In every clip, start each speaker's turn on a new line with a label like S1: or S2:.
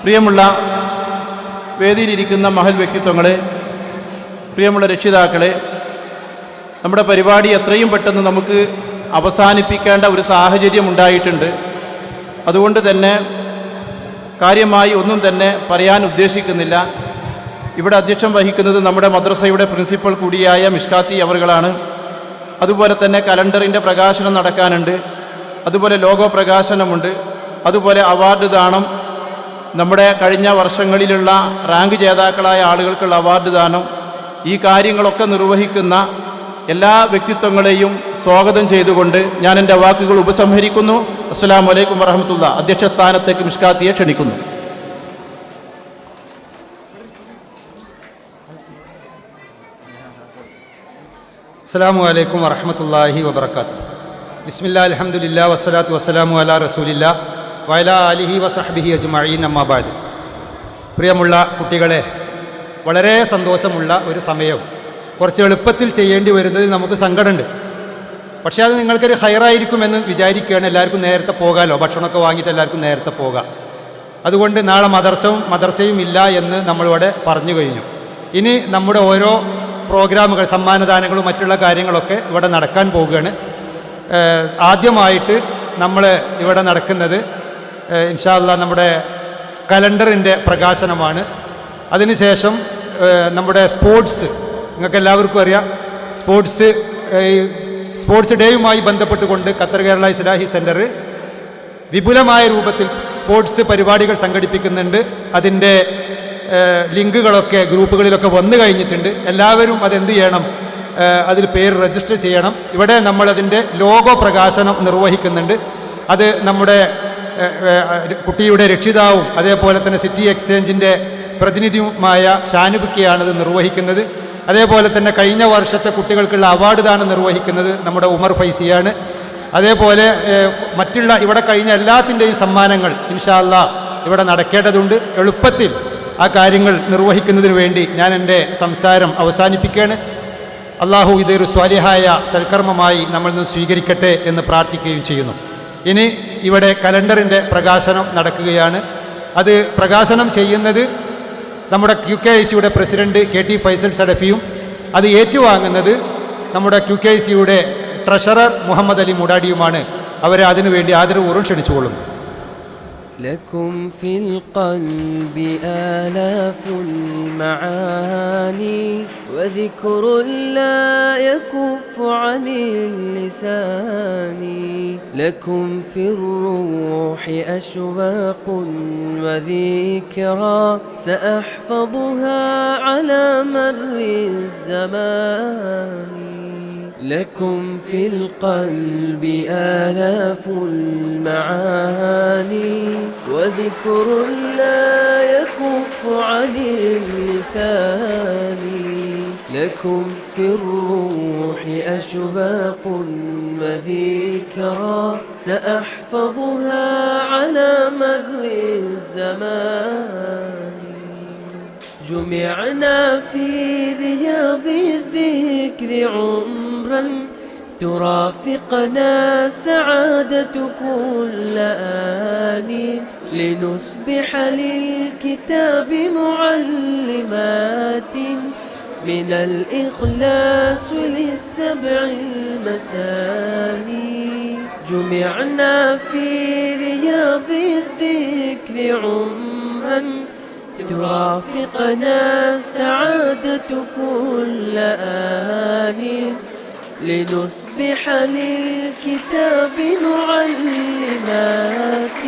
S1: പ്രിയമുള്ള വേദിയിലിരിക്കുന്ന മഹൽ വ്യക്തിത്വങ്ങളെ, പ്രിയമുള്ള രക്ഷിതാക്കളെ, നമ്മുടെ പരിപാടി എത്രയും പെട്ടെന്ന് നമുക്ക് അവസാനിപ്പിക്കേണ്ട ഒരു സാഹചര്യം ഉണ്ടായിട്ടുണ്ട്. അതുകൊണ്ട് തന്നെ കാര്യമായി ഒന്നും തന്നെ പറയാൻ ഉദ്ദേശിക്കുന്നില്ല. ഇവിടെ അധ്യക്ഷം വഹിക്കുന്നത് നമ്മുടെ മദ്രസയുടെ പ്രിൻസിപ്പൽ കൂടിയായ മിഷ്കാത്തി അവറുകളാണ്. അതുപോലെ തന്നെ കലണ്ടറിൻ്റെ പ്രകാശനം നടക്കാനുണ്ട്, അതുപോലെ ലോഗോ പ്രകാശനമുണ്ട്, അതുപോലെ അവാർഡ് ദാനം, നമ്മുടെ കഴിഞ്ഞ വർഷങ്ങളിലുള്ള റാങ്ക് ജേതാക്കളായ ആളുകൾക്കുള്ള അവാർഡ് ദാനം, ഈ കാര്യങ്ങളൊക്കെ നിർവഹിക്കുന്ന എല്ലാ വ്യക്തിത്വങ്ങളെയും സ്വാഗതം ചെയ്തുകൊണ്ട് ഞാൻ എൻ്റെ വാക്കുകൾ ഉപസംഹരിക്കുന്നു. അസ്സലാമു അലൈക്കും വറഹ്മത്തുള്ളാഹി. അധ്യക്ഷ സ്ഥാനത്തേക്ക് മിഷ്കാത്തിയെ ക്ഷണിക്കുന്നു.
S2: അസ്സലാമു അലൈക്കും വറഹ്മത്തുള്ളാഹി വബറകാതുഹു. ബിസ്മില്ലാ അൽഹംദുലില്ലാ വസ്സലാത്തു വസ്സലാമു അലാ റസൂലില്ലാ വഅലാ ആലിഹി വസഹ്ബിഹി അജ്മഈൻ അമ്മാ ബഅദ്. പ്രിയമുള്ള കുട്ടികളെ, വളരെ സന്തോഷമുള്ള ഒരു സമയം. കുറച്ച് എളുപ്പത്തിൽ ചെയ്യേണ്ടി വരുന്നതിൽ നമുക്ക് സങ്കടമുണ്ട്. പക്ഷേ അത് നിങ്ങൾക്കൊരു ഹൈറായിരിക്കുമെന്ന് വിചാരിക്കുകയാണ്. എല്ലാവർക്കും നേരത്തെ പോകാമല്ലോ, ഭക്ഷണമൊക്കെ വാങ്ങിയിട്ട് എല്ലാവർക്കും നേരത്തെ പോകാം. അതുകൊണ്ട് നാളെ മദർസയും ഇല്ല എന്ന് നമ്മളിവിടെ പറഞ്ഞു കഴിഞ്ഞു. ഇനി നമ്മുടെ ഓരോ പ്രോഗ്രാമുകൾ, സമ്മാനദാനങ്ങളും മറ്റുള്ള കാര്യങ്ങളൊക്കെ ഇവിടെ നടക്കാൻ പോവുകയാണ്. ആദ്യമായിട്ട് നമ്മൾ ഇവിടെ നടക്കുന്നത് ഇൻഷാ അല്ലാഹ് നമ്മുടെ കലണ്ടറിൻ്റെ പ്രകാശനമാണ്. അതിനുശേഷം നമ്മുടെ സ്പോർട്സ്, നിങ്ങൾക്ക് എല്ലാവർക്കും അറിയാം, സ്പോർട്സ് ഡേയുമായി ബന്ധപ്പെട്ടുകൊണ്ട് ഖത്തർ കേരള ഇസ്ലാഹി സെൻറ്റർ വിപുലമായ രൂപത്തിൽ സ്പോർട്സ് പരിപാടികൾ സംഘടിപ്പിക്കുന്നുണ്ട്. അതിൻ്റെ ലിങ്കുകളൊക്കെ ഗ്രൂപ്പുകളിലൊക്കെ വന്നു കഴിഞ്ഞിട്ടുണ്ട്. എല്ലാവരും അതെന്ത് ചെയ്യണം, അതിൽ പേര് രജിസ്റ്റർ ചെയ്യണം. ഇവിടെ നമ്മളതിൻ്റെ ലോഗോ പ്രകാശനം നിർവഹിക്കുന്നുണ്ട്. അത് നമ്മുടെ കുട്ടിയുടെ രക്ഷിതാവും അതേപോലെ തന്നെ സിറ്റി എക്സ്ചേഞ്ചിൻ്റെ പ്രതിനിധിയുമായ ഷാനുബിക്കയാണത് നിർവഹിക്കുന്നത്. അതേപോലെ തന്നെ കഴിഞ്ഞ വർഷത്തെ കുട്ടികൾക്കുള്ള അവാർഡ് ദാനം നിർവഹിക്കുന്നത് നമ്മുടെ ഉമർ ഫൈസിയാണ്. അതേപോലെ മറ്റുള്ള ഇവിടെ കഴിഞ്ഞ എല്ലാത്തിൻ്റെയും സമ്മാനങ്ങൾ ഇൻഷാ അല്ലാഹ് ഇവിടെ നടക്കേണ്ടതുണ്ട്. എളുപ്പത്തിൽ ആ കാര്യങ്ങൾ നിർവഹിക്കുന്നതിന് വേണ്ടി ഞാൻ എൻ്റെ സംസാരം അവസാനിപ്പിക്കുകയാണ്. അള്ളാഹു ഇതൊരു സ്വാലിഹായ സൽക്കർമ്മമായി നമ്മളിൽ നിന്ന് സ്വീകരിക്കട്ടെ എന്ന് പ്രാർത്ഥിക്കുകയും ചെയ്യുന്നു. ഇനി ഇവിടെ കലണ്ടറിൻ്റെ പ്രകാശനം നടക്കുകയാണ്. അത് പ്രകാശനം ചെയ്യുന്നത് നമ്മുടെ QKICയുടെ പ്രസിഡന്റ് KT ഫൈസൽ സലഫിയും അത് ഏറ്റുവാങ്ങുന്നത് നമ്മുടെ QKICയുടെ ട്രഷറർ മുഹമ്മദ് അലി മുടാടിയുമാണ്. അവരെ അതിനുവേണ്ടി ആദരപൂർവ്വം ക്ഷണിച്ചുകൊള്ളുന്നു.
S3: لكم في القلب آلاف المعاني وذكر لا يكف عن اللسان لكم في الروح أشواق وذكرى سأحفظها على مر الزمان لكم في القلب آلاف المعاني وذكر لا يكف عن اللسان لكم في الروح أشواق وذكرى سأحفظها على مر الزمان جمعنا في رياض الذكر عمرا ترافقنا سعادة كل آن لنصبح للكتاب معلمات من الإخلاص للسبع المثاني جمعنا في رياض الذكر عمرا ترافقنا سعادة كل آن لنصبح للكتاب معلمات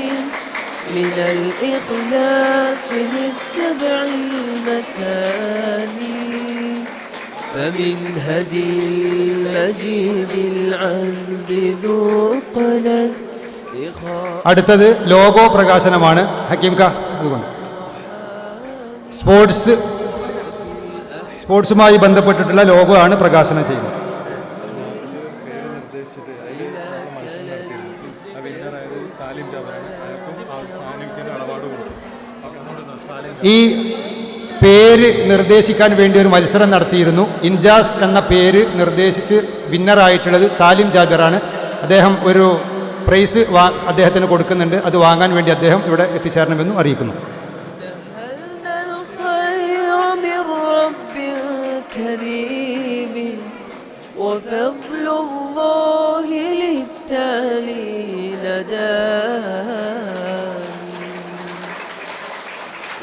S3: من الإخلاص للسبع المثاني فمن هدي المجيد العذب ذوقنا
S2: അടുത്തത് ലോഗോ പ്രകാശനമാണ്. ഹക്കീം ക അതുകൊണ്ട് സ്പോർട്സുമായി ബന്ധപ്പെട്ടിട്ടുള്ള ലോഗോ ആണ് പ്രകാശനം ചെയ്യുന്നത്. ഈ പേര് നിർദ്ദേശിക്കാൻ വേണ്ടി ഒരു മത്സരം നടത്തിയിരുന്നു. ഇൻജാസ് എന്ന പേര് നിർദ്ദേശിച്ച് വിന്നറായിട്ടുള്ളത് സാലിം ജാബിറാണ്. അദ്ദേഹം ഒരു പ്രൈസ് അദ്ദേഹത്തിന് കൊടുക്കുന്നുണ്ട്. അത് വാങ്ങാൻ വേണ്ടി അദ്ദേഹം ഇവിടെ എത്തിച്ചേരണമെന്നും അറിയിക്കുന്നു.
S3: وفضل الله للتالي نداني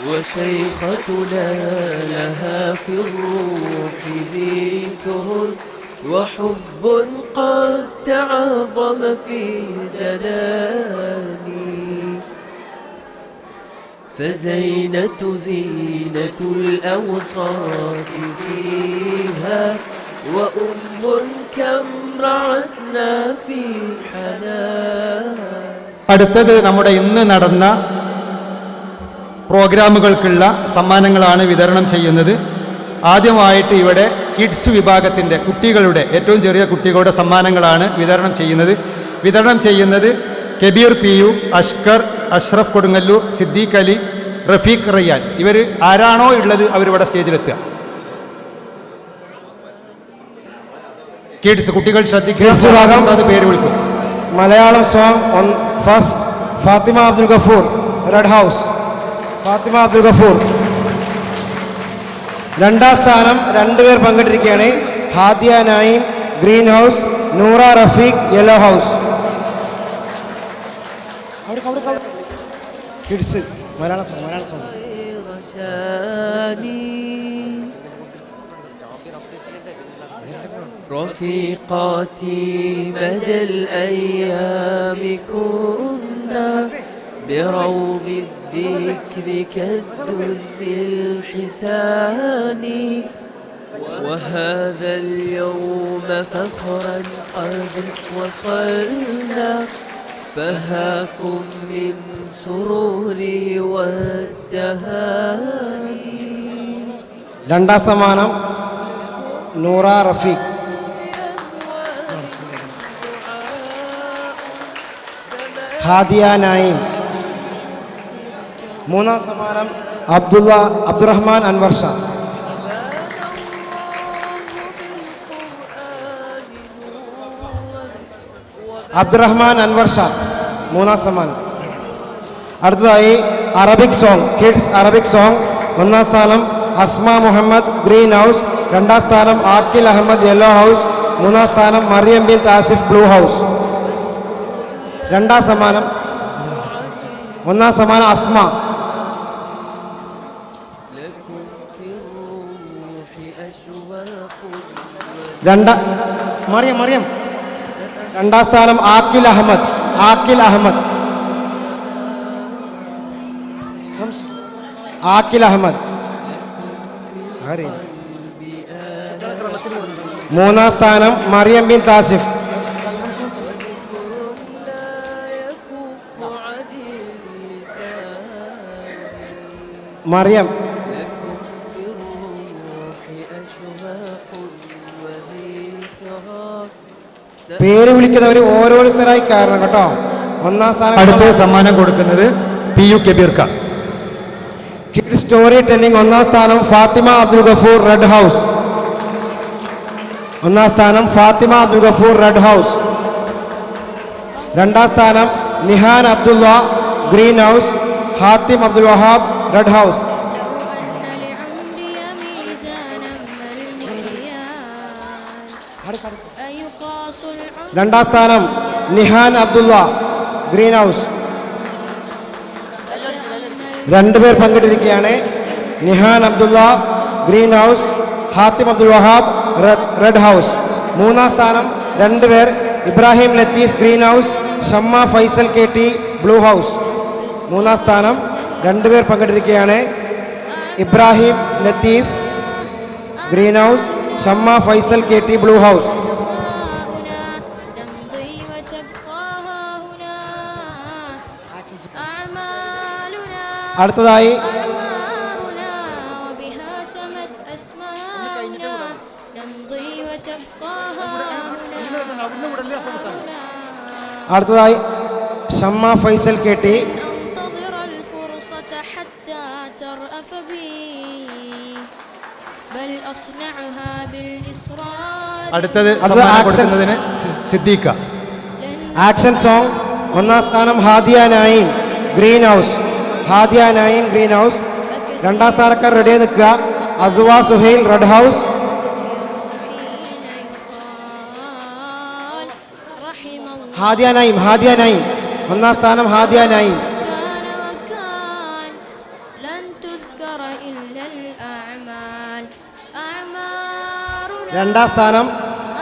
S3: وشيختنا لها في الروح ذكر وحب قد تعظم في جناني فزينة زينة الأوصاف فيها وأم كم رعتنا في حنان.
S2: അടുത്തത് നമ്മുടെ ഇന്ന് നടന്ന പ്രോഗ്രാമുകൾക്കുള്ള സമ്മാനങ്ങളാണ് വിതരണം ചെയ്യുന്നത്. ആദ്യമായിട്ട് ഇവിടെ കിഡ്സ് വിഭാഗത്തിൻ്റെ കുട്ടികളുടെ ഏറ്റവും ചെറിയ കുട്ടികളുടെ സമ്മാനങ്ങളാണ് വിതരണം ചെയ്യുന്നത് കബീർ പി യു, അഷ്കർ, അഷ്റഫ് കൊടുങ്ങല്ലൂർ, സിദ്ദീഖ് അലി, റഫീഖ് റയ്യാൻ. ഇവർ ആരാണോ ഉള്ളത് അവരിവിടെ സ്റ്റേജിലെത്തുക. കിഡ്സ് കുട്ടികൾ ശ്രദ്ധിക്കുക, അത് പേര് വിളിക്കും.
S4: Malayalam song first Fathima Abdul Gafoor, red house. Fathima Abdul Gafoor. രണ്ടാം സ്ഥാനം 2 പേർ പങ്കെടുത്തിരിക്കുകയാണ്. Hadiya Naeem, green house. Noora Rafeeq, yellow house. Kids Malayalam song
S3: رفيقاتي مدى الأيام كنا بروض الذكر كالدر الحسان وهذا اليوم فخرا قد وصلنا فهاكم من سروري والتهاني.
S4: രണ്ടാം സമ്മാനം നൂറ റഫീഖ്. ഹാദിയ നഈം. മൂന്നാം സമ്മാനം അബ്ദുറഹ്മാൻ അൻവർ ഷാ. അബ്ദുറഹ്മാൻ അൻവർ ഷാ മൂന്നാം സമ്മാനം. അടുത്തതായി Arabic song, kids Arabic song. ഒന്നാം സ്ഥാനം അസ്മ മുഹമ്മദ്, ഗ്രീൻ ഹൗസ്. രണ്ടാം സ്ഥാനം ആക്കിൽ അഹമ്മദ്, യെല്ലോ ഹൗസ്. മൂന്നാം സ്ഥാനം മറിയം ബിൻ ആസിഫ്, ബ്ലൂ ഹൗസ്. രണ്ടാം സമ്മാനം ഒന്നാം സമ്മാനം അസ്മ. മറിയം. രണ്ടാം സ്ഥാനം ആക്കിൽ അഹമ്മദ്. മൂന്നാം സ്ഥാനം മറിയം ബിൻ ആസിഫ്. മറിയം. പേര് വിളിക്കുന്നവർ ഓരോരുത്തരായി കാരണം കേട്ടോ. ഒന്നാം സ്ഥാനം.
S2: അടുത്ത സമ്മാനം കൊടുക്കുന്നത് പി യു കബീർക്ക.
S4: Kid story telling. ഒന്നാം സ്ഥാനം ഫാത്തിമ അബ്ദുൽ ഗഫൂർ, റെഡ് ഹൗസ്. ഒന്നാം സ്ഥാനം ഫാത്തിമ അബ്ദുൽ ഗഫൂർ, റെഡ് ഹൗസ്. രണ്ടാം സ്ഥാനം Nihan Abdulla, green house. Hatim Abdul Wahab, red house. രണ്ടാം സ്ഥാനം നിഹാൻ അബ്ദുള്ള, ഗ്രീൻ ഹൗസ്. 2 പേർ പങ്കെടുത്തിരിക്കുകയാണ്. Nihan Abdulla, green house. Hatim Abdul Wahab, red house. മൂന്നാം സ്ഥാനം 2 പേർ Ibrahim Latheef, green house. Shamma Faisal K T, blue house. മൂന്നാം സ്ഥാനം 2 പേർ പങ്കെടുത്തിരിക്കുകയാണ്. Ibrahim Latheef, green house. Shamma Faisal K T, blue house. അടുത്തതായി ഷമ്മ ഫൈസൽ കെ ടി.
S2: അടുത്തത് സിദ്ദീഖ.
S4: Action song. ഒന്നാം സ്ഥാനം ഹാദിയ നഈം, ഗ്രീൻ ഹൗസ്. രണ്ടാം സ്ഥാനക്കാർ റെഡി നിൽക്കുക. Aswa Suhail, red house. ഹാദിയ നൈം, ഹാദിയ നൈം. ഒന്നാം സ്ഥാനം ഹാദിയ നൈം.
S5: كان وكان لن تذكر إلا الأعمال أعمارنا
S4: രണ്ടാം സ്ഥാനം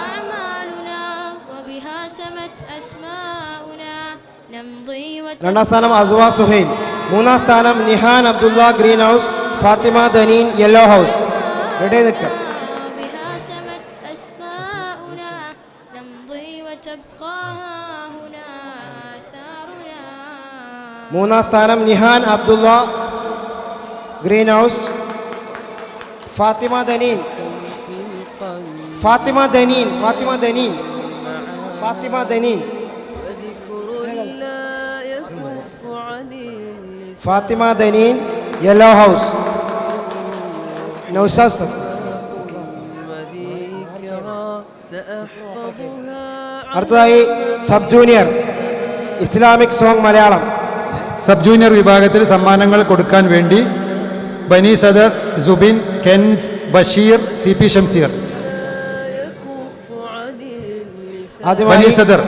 S5: أعمالنا وبها سمت أسماؤنا نمضي
S4: രണ്ടാം സ്ഥാനം അസ്വ സുഹൈൽ. മൂന്നാം സ്ഥാനം Nihan Abdulla green house, Fathima Daneen yellow house. Ready നിൽക്കുക.
S5: بها سمت أسماؤنا نمضي وتبقى هنا آثارنا
S4: മൂന്നാം സ്ഥാനം Nihan Abdulla green house, Fathima Daneen, Fathima Daneen, Fathima Daneen, Fathima Daneen, Fathima Daneen yellow house. Noushad അടുത്തതായി sub junior Islamic song Malayalam.
S2: Sub junior വിഭാഗത്തിൽ സമ്മാനങ്ങൾ കൊടുക്കാൻ വേണ്ടി ബനി സദർ, സുബിൻ, കെൻസ്, ബഷീർ, സി പി ഷംസീർ.
S4: ആദ്യമായി
S2: ബനി സദർ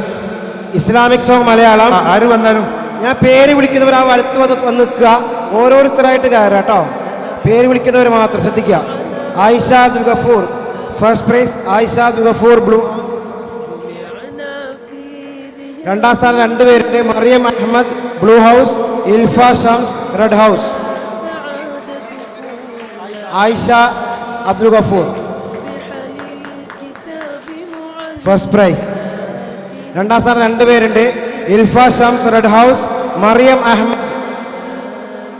S4: ഇസ്ലാമിക് സോങ് മലയാളം.
S2: ആര് വന്നാലും
S4: ഞാൻ പേര് വിളിക്കുന്നവർ ആ വലത്ത് വന്ന് നിൽക്കുക, ഓരോരുത്തരായിട്ട് കയറുക കേട്ടോ. പേര് വിളിക്കുന്നവർ മാത്രം ശ്രദ്ധിക്കുക. Ayisha Abdul Gafoor first prize, Ayisha Abdul Gafoor blue. രണ്ടാം സ്ഥാനം രണ്ടുപേരുണ്ട്, Mariam Ahammed blue house, Ilfa Shams red house. Ayisha Abdul Gafoor first prize. രണ്ടാം സ്ഥാനം രണ്ടുപേരുണ്ട്, Ilfa Shams red house, Mariam Ahammed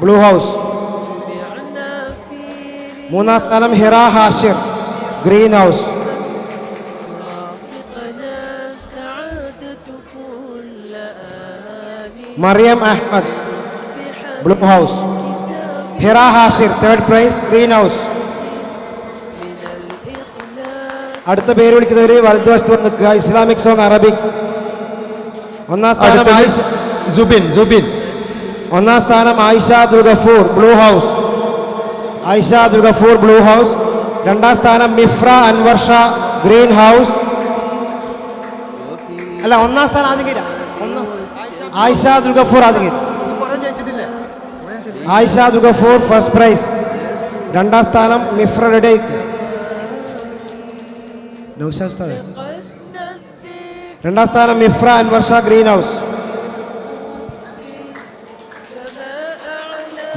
S4: blue house. മൂന്നാം സ്ഥാനം Hira Hashir green house. Mariam Ahammed blue house. Hira Hashir third prize green house. അടുത്ത പേര് വിളിക്കുന്നവർ വലതുവശത്ത് വന്ന് നിൽക്കുക. Islamic song Arabic. ഒന്നാം സ്ഥാനം ആയിഷ
S2: സുബിൻ, സുബിൻ.
S4: ഒന്നാം സ്ഥാനം Ayisha Abdul Gafoor blue house, Ayisha Abdul Gafoor blue house. രണ്ടാം സ്ഥാനം മിഫ്ര അൻവർ ഷാ ഗ്രീൻ ഹൗസ്. അല്ല, ഒന്നാം സ്ഥാനം ആദ്യം ആയിഷ അബ്ദുൽ ഗഫൂർ ആദ്യം. Ayisha Abdul Gafoor first prize. രണ്ടാം സ്ഥാനം മിഫ്ര റെഡി. രണ്ടാം സ്ഥാനം മിഫ്ര അൻവർ ഷാ ഗ്രീൻ ഹൗസ്.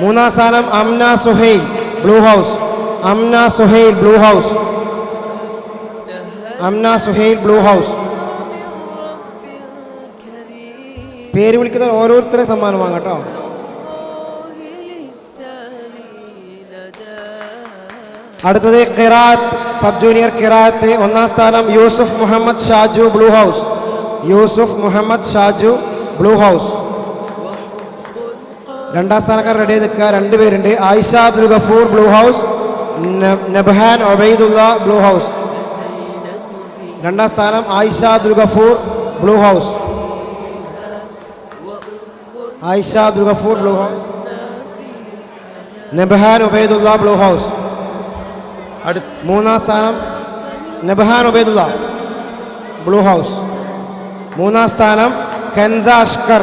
S4: മൂന്നാം സ്ഥാനം Amna Suhail blue house, Amna Suhail blue house, Amna Suhail blue house. പേര് വിളിക്കുന്നവർ ഓരോരുത്തരെ സമ്മാനമാണ് കേട്ടോ. അടുത്തത് ഖിറാത്ത് സബ് ജൂനിയർ ഖിറാത്ത്. ഒന്നാം സ്ഥാനം Yusuf Muhammad Shaju blue house, Yusuf Muhammad Shaju blue house. രണ്ടാം സ്ഥാനക്കാർ റെഡി നിൽക്കുക, രണ്ടുപേരുണ്ട്, ആയിഷ അബ്ദുൽ ഗഫൂർ ബ്ലൂ ഹൗസ്, നബ്ഹാൻ ഒബൈദുള്ള ബ്ലൂ ഹൗസ്. രണ്ടാം സ്ഥാനം Ayisha Abdul Gafoor blue house, Ayisha Abdul Gafoor blue house, നബ്ഹാൻ ഒബൈദുള്ള ബ്ലൂ ഹൗസ്. മൂന്നാം സ്ഥാനം നബ്ഹാൻ ഒബൈദുള്ള ബ്ലൂ ഹൗസ്. മൂന്നാം സ്ഥാനം Kensa Ashkar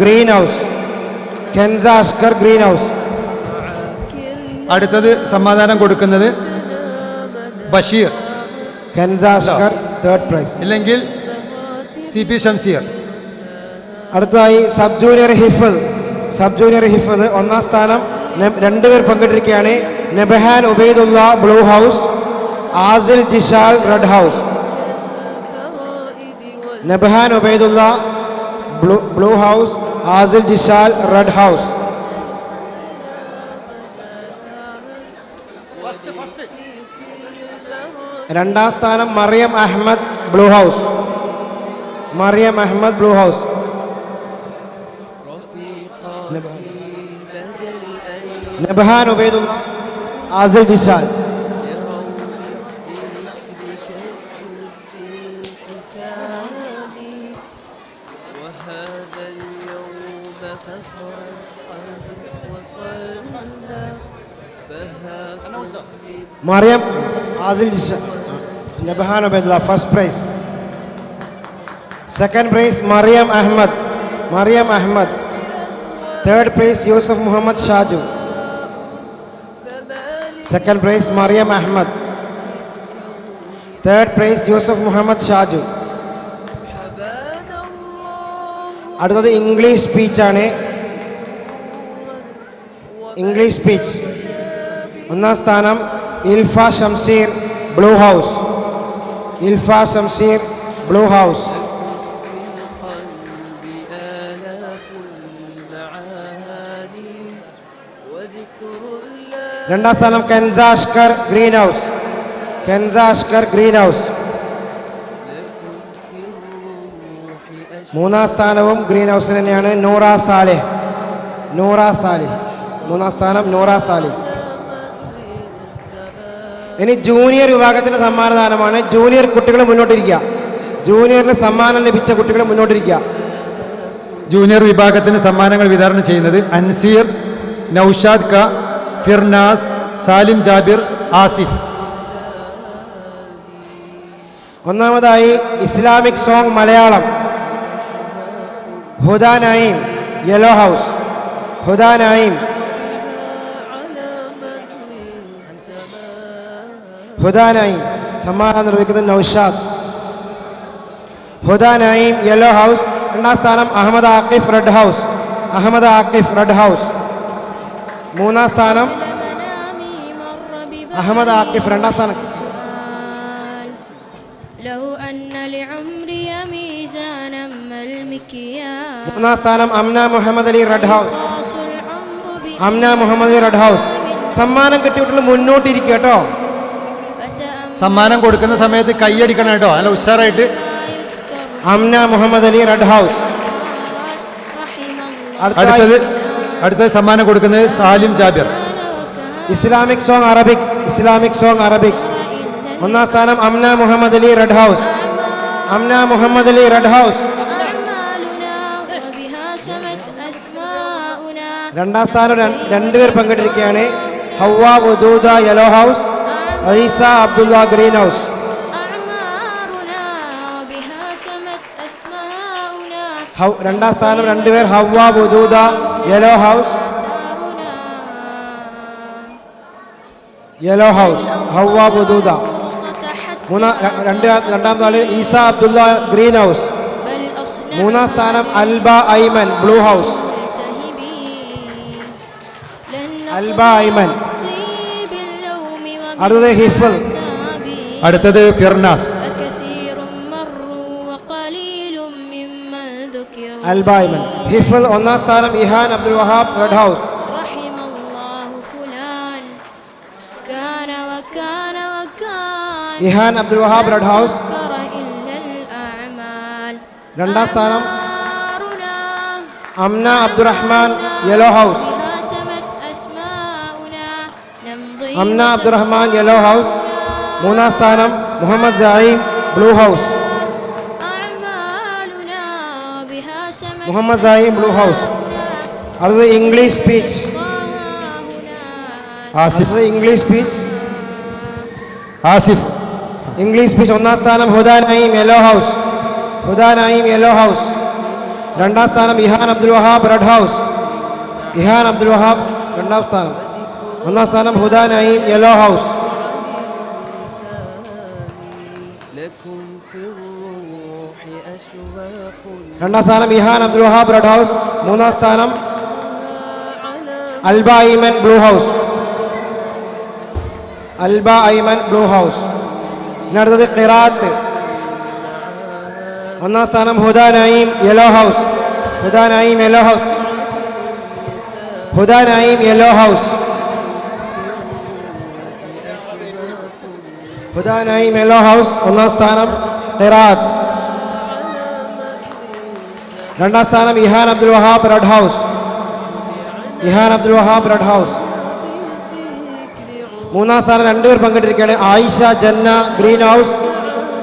S4: green house, Kensa Ashkar green house.
S2: അടുത്തത് സമ്മാനം കൊടുക്കുന്നത് ബഷീർ,
S4: കെൻസ അഷ്കർ തേർഡ് പ്രൈസ്.
S2: ഇല്ലെങ്കിൽ സി പി ഷംസീർ.
S4: അടുത്തതായി സബ് ജൂനിയർ ഹിഫൽ, സബ് ജൂനിയർ ഹിഫൽ. ഒന്നാം സ്ഥാനം രണ്ടുപേർ പങ്കെടുത്തിരിക്കുകയാണ്, Nabhan Ubaidullah blue house, ആസിൽ Jishal red house. Nabhan Ubaidullah blue house, ആസിൽ Jishal red house. രണ്ടാം സ്ഥാനം Mariyam Ahammed blue house, Mariam Ahammed blue house. Nabhan Ubaidullah, ആസിൽ Jishal. Mariyam, ആസിൽ Jishal, Nabhan Ubaidullah first prize. Second prize, Mariam Ahmad. Mariam Ahmad. Third prize, Yusuf Muhammad Shaju. Second prize, Mariam Ahmad. Third prize, Yusuf Muhammad Shaju. അടുത്തത് English സ്പീച്ചാണ്. English speech. ഒന്നാം സ്ഥാനം Ilfa Shamseer, blue house. Ilfa Shamseer, blue house. രണ്ടാം സ്ഥാനം Kensa Ashkar, green house. Kensa Ashkar, green house. മൂന്നാം സ്ഥാനവും green ഹൗസിൽ തന്നെയാണ് നൂറ സാലിഹ്. നൂറ സാലിഹ് മൂന്നാം സ്ഥാനം, നൂറ സാലിഹ്. ഇനി ജൂനിയർ വിഭാഗത്തിൻ്റെ സമ്മാനദാനമാണ്. ജൂനിയർ കുട്ടികൾ മുന്നോട്ടിരിക്കുക. ജൂനിയറിന് സമ്മാനം ലഭിച്ച കുട്ടികൾ മുന്നോട്ടിരിക്കുക.
S2: ജൂനിയർ വിഭാഗത്തിന് സമ്മാനങ്ങൾ വിതരണം ചെയ്യുന്നത് അൻസീർ, നൌഷാദ് ക, ഫിർനാസ്, സാലിം ജാബിർ, ആസിഫ്.
S4: ഒന്നാമതായി Islamic song Malayalam, Huda Naeem, yellow house. Huda Naeem. Huda Naeem സമ്മാനം നിർവഹിക്കുന്നത് നൌഷാദ്. Huda Naeem, yellow house. രണ്ടാം സ്ഥാനം Ahammed Akif, red house. Ahammed Akif, red house. മൂന്നാം സ്ഥാനം അഹമ്മദ് ആക്കിഫ്, രണ്ടാം സ്ഥാനം. മൂന്നാം സ്ഥാനം Amna Muhammad Ali, red house. Amna Muhammad Ali, red house. സമ്മാനം കിട്ടിയിട്ടുള്ള മുന്നോട്ടിരിക്കുക കേട്ടോ.
S2: സമ്മാനം കൊടുക്കുന്ന സമയത്ത് കൈയടിക്കണം കേട്ടോ, നല്ല ഉഷാറായിട്ട്.
S4: Amna Muhammad Ali, red house.
S2: അടുത്തത് സമ്മാനം കൊടുക്കുന്നത് Salim Jabir.
S4: Islamic song Arabic. Islamic song Arabic. ഒന്നാം സ്ഥാനം Amna Muhammad Ali, red house. Amna Muhammad Ali, red house. രണ്ടാം സ്ഥാനം രണ്ടുപേർ പങ്കെടുത്തിരിക്കുകയാണ്. Hawwa Wadooda, yellow house. Isa Abdulla, green house. രണ്ടാം സ്ഥാനം രണ്ടുപേർ Hawwa Wadooda, yellow house. Yellow house, Hawwa Wadooda. രണ്ടാം സ്ഥാനം ഈസ അബ്ദുള്ള, ഗ്രീൻ ഹൗസ്. മൂന്നാം സ്ഥാനം അൽബ ഐമൻ, ബ്ലൂ ഹൗസ്. അൽബ ഐമൻ. അടുത്തത് ഹിഫൽ.
S2: അടുത്തത് ഫിർനാസ്.
S4: അൽബ ഐമൻ. ഹിഫൽ. ഒന്നാം സ്ഥാനം Ihan Abdul Wahab, red house. Ihan Abdul Wahab, red house. രണ്ടാം സ്ഥാനം Amna Abdurahman, yellow house. Amna Abdurahman, yellow house. മൂന്നാം സ്ഥാനം Muhammad Saeem, blue house. Muhammad Saeem, blue house. അടുത്തത് English speech. Asif. English speech.
S2: Asif.
S4: English speech. ഒന്നാം സ്ഥാനം Huda Naeem, yellow house. Huda Naeem, yellow house. രണ്ടാം സ്ഥാനം ഇഹാൻ അബ്ദുൽ വഹാബ്, റെഡ് ഹൗസ്. ഇഹാൻ അബ്ദുൽ വഹാബ്, രണ്ടാം സ്ഥാനം. ഒന്നാം സ്ഥാനം ഹുദ നഈം, യെല്ലോ ഹൗസ്. രണ്ടാം സ്ഥാനം ഇഹാൻ അബ്ദുൽ വഹാബ്, റെഡ് ഹൗസ്. മൂന്നാം സ്ഥാനം Alba Aiman, blue house. Alba Aiman, blue house. ഇനി അടുത്തത് ഖിറാത്ത്. ഒന്നാം സ്ഥാനം Huda Naeem, yellow house. Huda Naeem, yellow house. Huda Naeem, yellow house. Huda Naeem, yellow house. ഒന്നാം സ്ഥാനം ഖിറാത്ത്. രണ്ടാം സ്ഥാനം Ihan Abdul Wahab, red house. Ihan Abdul Wahab, red house. മൂന്നാം സ്ഥാനം രണ്ടുപേർ പങ്കെടുത്തിരിക്കുകയാണ്. Ayisha Janna, green house.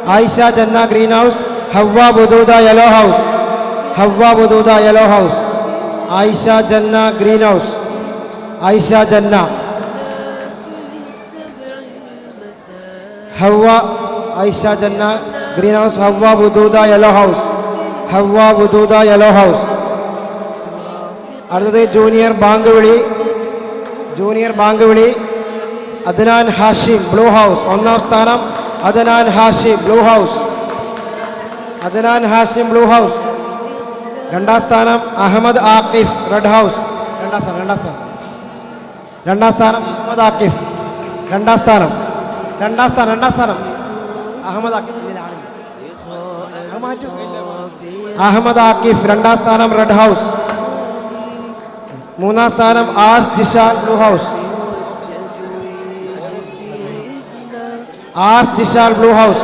S4: Ayisha Janna, green house. Hawwa Wadooda, yellow house. Hawwa Wadooda, yellow house. Ayisha Janna, green house. Ayisha Janna. Hawwa. Ayisha Janna, green house. Hawwa Wadooda, yellow house. Hawwa Wudooda yellow house. അടുത്തത് ജൂനിയർ ബാങ്ക് വിളി അദ്നാൻ ഹാഷിം ബ്ലൂ ഹൗസ്. ഒന്നാം സ്ഥാനം അദ്നാൻ ഹാഷിം ബ്ലൂ ഹൗസ്. രണ്ടാം സ്ഥാനം അഹമ്മദ് ആക്കിഫ് റെഡ് ഹൗസ്. രണ്ടാം സ്ഥാനം അഹമ്മദ് ആക്കിഫ്. അഹമ്മദ് ആക്കിഫ് രണ്ടാം സ്ഥാനം റെഡ് ഹൗസ്. മൂന്നാം സ്ഥാനം ആർസ് ജിഷാൻ ബ്ലൂ ഹൗസ്.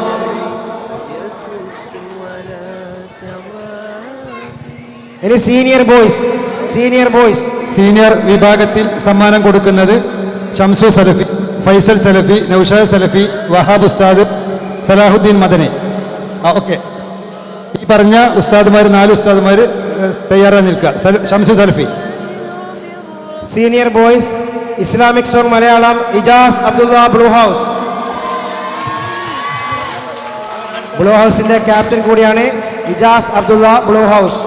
S4: ഇനി സീനിയർ ബോയ്സ്
S2: സീനിയർ വിഭാഗത്തിൽ സമ്മാനം കൊടുക്കുന്നത് ഷംസു സലഫി, ഫൈസൽ സലഫി, നൗഷാദ് സലഫി, വഹാബ് ഉസ്താദ്, സലാഹുദ്ദീൻ മദനി. ഓക്കെ, ഈ പറഞ്ഞ ഉസ്താദുമാർ 4 ഉസ്താദുമാർ തയ്യാറായി നിൽക്കുക. Shamsu Salafi.
S4: Senior boys Islamic song Malayalam Ijas Abdulla blue house. Blue ഹൗസിന്റെ ക്യാപ്റ്റൻ കൂടിയാണ് ഇജാസ് അബ്ദുള്ള ബ്ലൂ ഹൗസ്.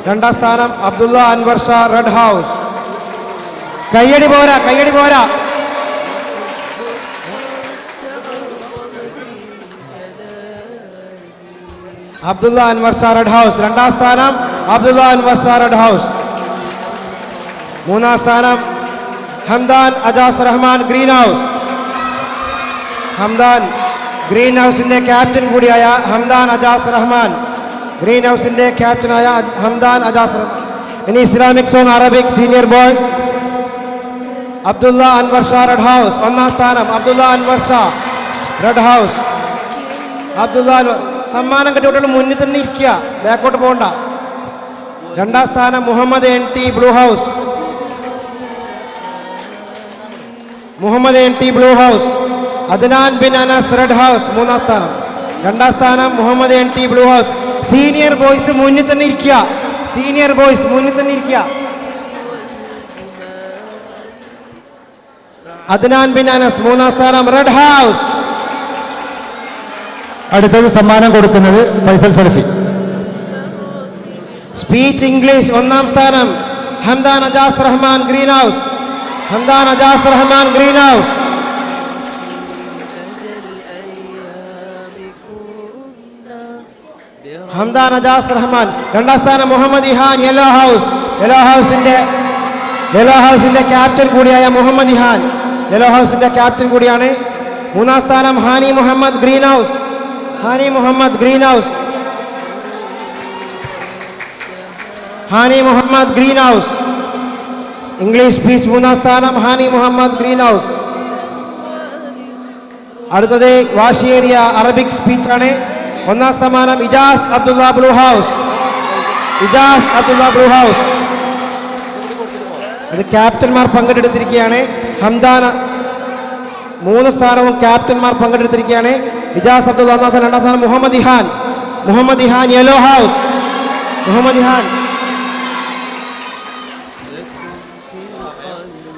S4: രണ്ടാം സ്ഥാനം അബ്ദുള്ള അൻവർ ഷാ റെഡ് ഹൗസ്. കയ്യടി പോരാ. Abdulla Anwar Shah red house. രണ്ടാം സ്ഥാനം അബ്ദുള്ള അൻവർ ഷാ റെഡ് ഹൗസ്. മൂന്നാം സ്ഥാനം Hamdan Ajas Rahman green house. Green ഹൗസിന്റെ ക്യാപ്റ്റൻ കൂടിയായ ഹംദാൻ അജാസ് റഹ്മാൻ. ഇനി Islamic song Arabic senior boy Abdulla Anwar Shah red house. ഒന്നാം സ്ഥാനം അബ്ദുള്ള അൻവർ ഷാ റെഡ് ഹൗസ്. സമ്മാനം കിട്ടിയിട്ട് മുന്നിൽ തന്നെ ഇരിക്കുക, ബാക്കോട്ട് പോകണ്ട. രണ്ടാം സ്ഥാനം Muhammad NT blue house. Adnan bin Anas red house. മൂന്നാം സ്ഥാനം. രണ്ടാം സ്ഥാനം Muhammad NT blue house. Senior boys മുന്നിൽ തന്നെ ഇരിക്കുക. അദ്നാൻ ബിൻ അനസ് മൂന്നാം സ്ഥാനം റെഡ് ഹൗസ്.
S2: അടുത്തത് സമ്മാനം കൊടുക്കുന്നത് ഫൈസൽ സലഫി.
S4: സ്പീച്ച് ഇംഗ്ലീഷ് ഒന്നാം സ്ഥാനം ഹംദാൻ അജാസ് റഹ്മാൻ ഗ്രീൻ ഹൗസ്. ഹംദാൻ അജാസ് റഹ്മാൻ. രണ്ടാം സ്ഥാനം മുഹമ്മദ് ഇഹാൻ യെല്ലോ ഹൗസിന്റെ ക്യാപ്റ്റൻ കൂടിയായ മുഹമ്മദ് ഇഹാൻ കൂടിയാണ്. മൂന്നാം സ്ഥാനം Hani Muhammad green house. English speech മൂന്നാം സ്ഥാനം ഹാനി മുഹമ്മദ് ഗ്രീൻ ഹൗസ്. അടുത്തത് വാശിയേറിയ അറബിക് സ്പീച്ചാണ്. ഒന്നാം സമ്മാനം ഇജാസ് അബ്ദുള്ള ബ്ലൂ ഹൗസ്. അത് ക്യാപ്റ്റന്മാർ പങ്കെടുത്തിരിക്കുകയാണ്. ഹംദാൻ 3 സ്ഥാനവും ക്യാപ്റ്റന്മാർ പങ്കെടുത്തിരിക്കുകയാണ്. ഇജാസ് അബ്ദുള്ള ഒന്നാം സ്ഥാനം. രണ്ടാം സ്ഥാനം മുഹമ്മദ് ഇഹാൻ യെല്ലോ ഹൗസ്.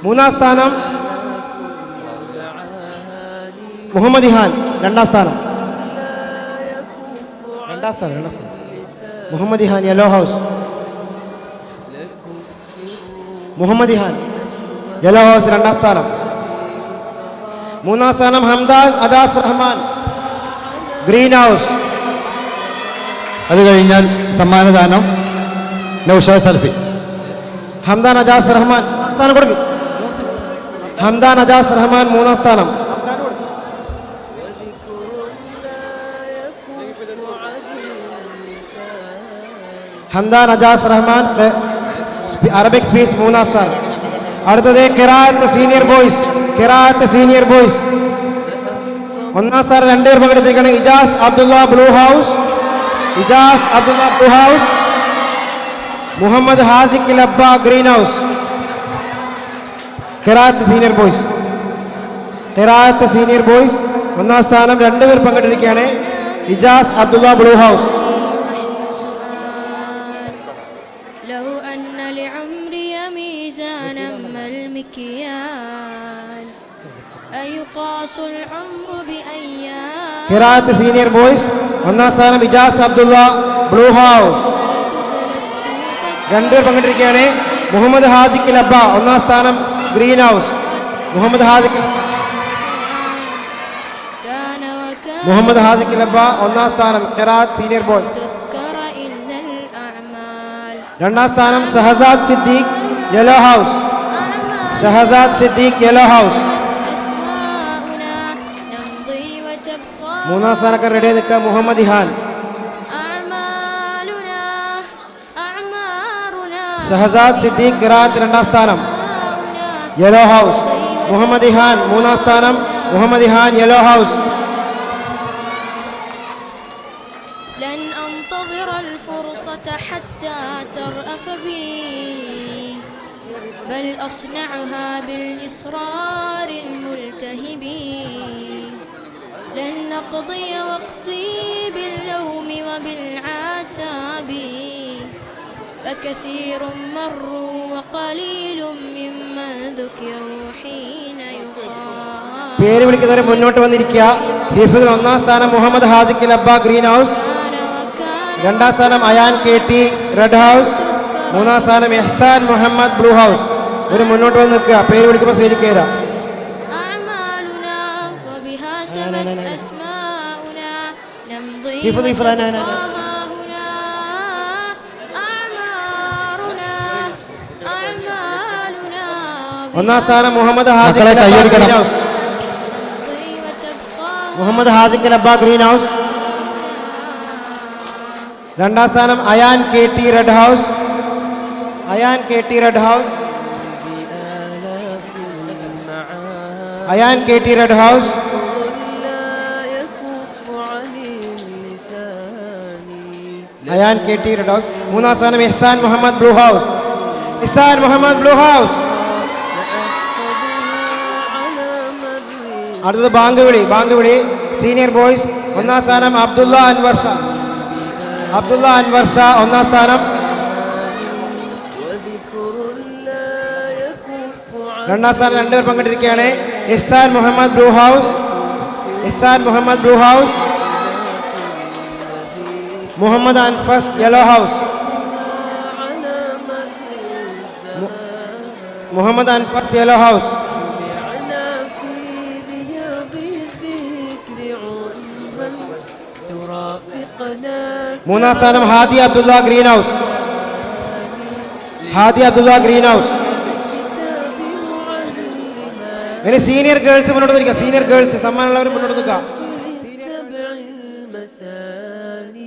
S4: മൂന്നാം സ്ഥാനം മുഹമ്മദ് ഇഹാൻ. രണ്ടാം സ്ഥാനം മുഹമ്മദ് ഇഹാൻ യെല്ലോ ഹൗസ്. രണ്ടാം സ്ഥാനം. മൂന്നാം സ്ഥാനം ഹംദാൻ അജാസ് റഹ്മാൻ ഗ്രീൻ ഹൗസ്.
S2: അത് കഴിഞ്ഞാൽ സമ്മാനദാനം നൗഷാദ് സലഫി.
S4: ഹംദാൻ അജാസ് റഹ്മാൻ സ്ഥാനം കൊടുക്കും. ഹംദാൻ അജാസ് റഹ്മാൻ മൂന്നാം സ്ഥാനം. ഹംദാൻ അജാസ് റഹ്മാൻ അറബിക് സ്പീച്ച് മൂന്നാം സ്ഥാനം. അടുത്തത് ഖിറാഅത്ത് സീനിയർ ബോയ്സ്. ഒന്നാം സ്ഥാനം 2 പേർ പങ്കെടുത്തിരിക്കുകയാണ്. Ijas Abdulla blue house. Muhammad Hasiq Labba green house. ഖിറാഅത്ത് സീനിയർ ബോയ്സ് ഒന്നാം സ്ഥാനം 2 പേർ പങ്കെടുത്തിരിക്കുകയാണ്. Ijas Abdulla blue house.
S5: لو أن لعمري ميزانا ما المكيال أيقاس العمر بأيام
S4: ഖിറാഅത്ത് സീനിയർ ബോയ്സ് ഒന്നാം സ്ഥാനം ഇജാസ് അബ്ദുള്ള ബ്ലൂ ഹൗസ്. രണ്ടുപേർ പങ്കെടുത്തിരിക്കുകയാണ്. മുഹമ്മദ് ഹാസിഖ് ലബ്ബ ഒന്നാം സ്ഥാനം ഗ്രീൻ ഹൗസ്. മുഹമ്മദ് ഹാസിഖ് ലബ്ബ ഒന്നാം സ്ഥാനം ഖിറാഅത്ത് സീനിയർ ബോയ്.
S5: تذكر إلا الأعمال
S4: രണ്ടാം സ്ഥാനം Shahzad Siddique yellow house. Shahzad Siddique yellow house.
S5: أسماؤنا نمضي وتبقى
S4: മൂന്നാം സ്ഥാനക്കാർ റെഡി നിൽക്കുക മുഹമ്മദ് ഇഹാൻ.
S5: أعمالنا أعمارنا
S4: ഷഹസാദ് സിദ്ദീഖ് ഖിറാഅത്ത് രണ്ടാം സ്ഥാനം യെല്ലോ ഹൗസ്. മുഹമ്മദ് ഇഹാൻ മൂന്നാം സ്ഥാനം മുഹമ്മദ് ഇഹാൻ യെല്ലോ ഹൗസ്.
S5: لن أنتظر الفرصة حتى ترأف بي بل أصنعها بالإصرار الملتهب لن أقضي وقتي باللوم وبالعتاب فكثير مروا وقليل ممن ذكروا حين يقال
S4: പേര് വിളിക്കുന്നവരെ മുന്നോട്ട് വന്നിരിക്കുക. ഹിഫ്സിൽ ഒന്നാം സ്ഥാനം മുഹമ്മദ് ഹാസിഖ് ലബ്ബ ഗ്രീൻ ഹൗസ്. രണ്ടാം സ്ഥാനം Ayan K T red house. മൂന്നാം സ്ഥാനം ഇഹ്സാൻ മുഹമ്മദ് ബ്ലൂ ഹൗസ്. ഒരു മുന്നോട്ട് വന്ന് നിൽക്കുക. പേര് വിളിക്കുമ്പോൾ സ്വീകരിക്കുക.
S5: أعمالنا وبها سمت أسماؤنا نمضي
S4: يفضل- يفضل- أنا- أنا-
S5: وتبقى هنا أعمارنا أعمالنا
S4: ഒന്നാം സ്ഥാനം മുഹമ്മദ് ഹാസിഖ്
S2: മക്കളെ
S4: ലബ്ബ
S2: കയ്യടിക്കണം.
S4: Green house.
S5: نمضي وتبقى
S4: Muhammad Hasiq Labba green house. രണ്ടാം സ്ഥാനം Ayan K T red house. Ayan K T red house.
S3: بآلاف المعاني
S4: Ayan K T red house.
S3: لا يكف عن اللسان
S4: Ayan K T red house. മൂന്നാം സ്ഥാനം Ihsan Muhammad blue house. Ihsan Muhammad blue house.
S3: على مر
S4: അടുത്തത് ബാങ്ക് വിളി സീനിയർ ബോയ്സ്. ഒന്നാം സ്ഥാനം അബ്ദുള്ള അൻവർ ഷാ. അബ്ദുള്ള അൻവർ ഷാ ഒന്നാം സ്ഥാനം.
S3: وذكر لا يكف عن
S4: രണ്ടാം സ്ഥാനം രണ്ടുപേർ പങ്കെടുത്തിരിക്കുകയാണ്. Ihsan Muhammad blue house. Ihsan Muhammad blue house. Muhammad Anfas yellow house.
S3: على مر
S4: Muhammad Anfas yellow house.
S3: جمعنا في رياض الذكر عمرا ترافقنا
S4: മൂന്നാം സ്ഥാനം Hadi Abdulla green house. Hadi Abdulla green house.
S3: كتاب معلما
S4: ഇനി സീനിയർ ഗേൾസ് മുന്നോട്ട് നിൽക്കുക. സീനിയർ ഗേൾസ് സമ്മാനമുള്ളവർ മുന്നോട്ട് നിൽക്കുക.
S3: للسبع المثاني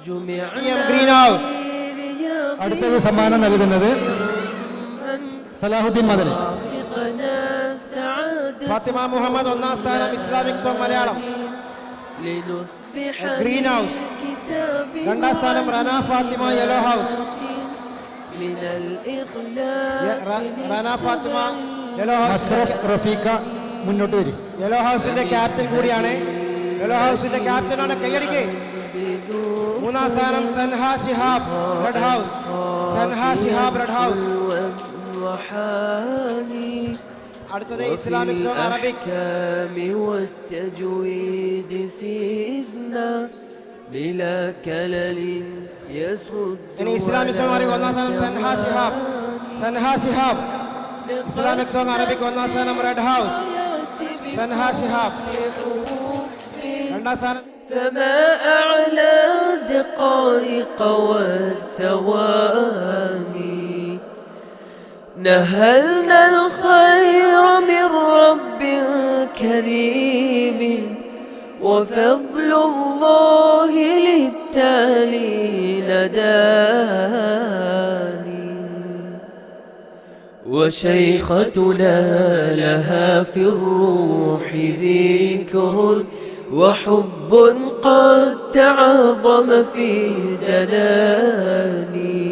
S3: جمعنا
S4: ഗ്രീൻ ഹൗസ്.
S3: في رياض
S2: അടുത്തത് സമ്മാനം നൽകുന്നത് സലാഹുദ്ദീൻ മദനി.
S3: رافقنا سعادة
S4: ഫാത്തിമ മുഹമ്മദ് ഒന്നാം സ്ഥാനം Islamic song Malayalam.
S3: لنصبح
S4: green house.
S3: كتاب
S4: രണ്ടാം സ്ഥാനം Rana Fathima yellow house.
S3: من الإخلاص
S4: Rana Fathima yellow house.
S2: Masraf Rafeeqa മുന്നോട്ട് വരും.
S4: യെല്ലോ ഹൗസിന്റെ ക്യാപ്റ്റൻ കൂടിയാണ്. യെല്ലോ ഹൗസിന്റെ ക്യാപ്റ്റനാണ്. കൈയടിക്ക്. മൂന്നാം സ്ഥാനം Sanha Shihab red house. Sanha Shihab red house.
S3: وحالي
S4: അടുത്തത് ഇസ്ലാമിക് സോങ് അറബിക്.
S3: الأحكام والتجويد سيرنا بلا كلل يسد
S4: ഇനി ഇസ്ലാമിക് സോങ് അറബിക് ഒന്നാം സ്ഥാനം Sanha Shihab. Sanha Shihab. Islamic song Arabic ഒന്നാം സ്ഥാനം റെഡ് ഹൗസ്. സൻഹ ശിഹാബ്. രണ്ടാം സ്ഥാനം
S3: فما أعلى دقائق والثواني نهلنا الخير من رب كريم وفضل الله للتالي نداني وشيختنا لها في الروح ذكر وحب قد تعظم في جناني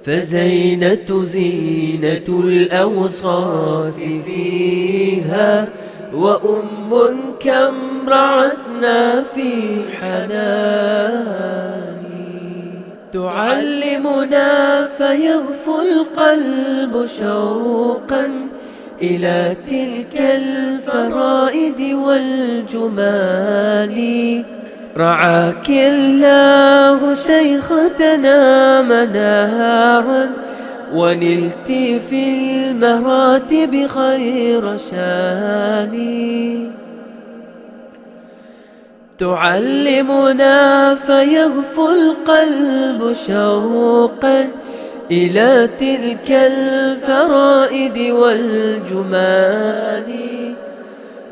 S3: فزينة زينة الأوصاف فيها وأم كم رعتنا في حناني تعلمنا فيغفو القلب شوقا إلى تلك الفرائد والجمال. رعاك الله شيختنا منارا ونلت في المراتب خير شاني. تعلمنا فيغفو القلب شوقا إلى تلك الفرائد والجمال.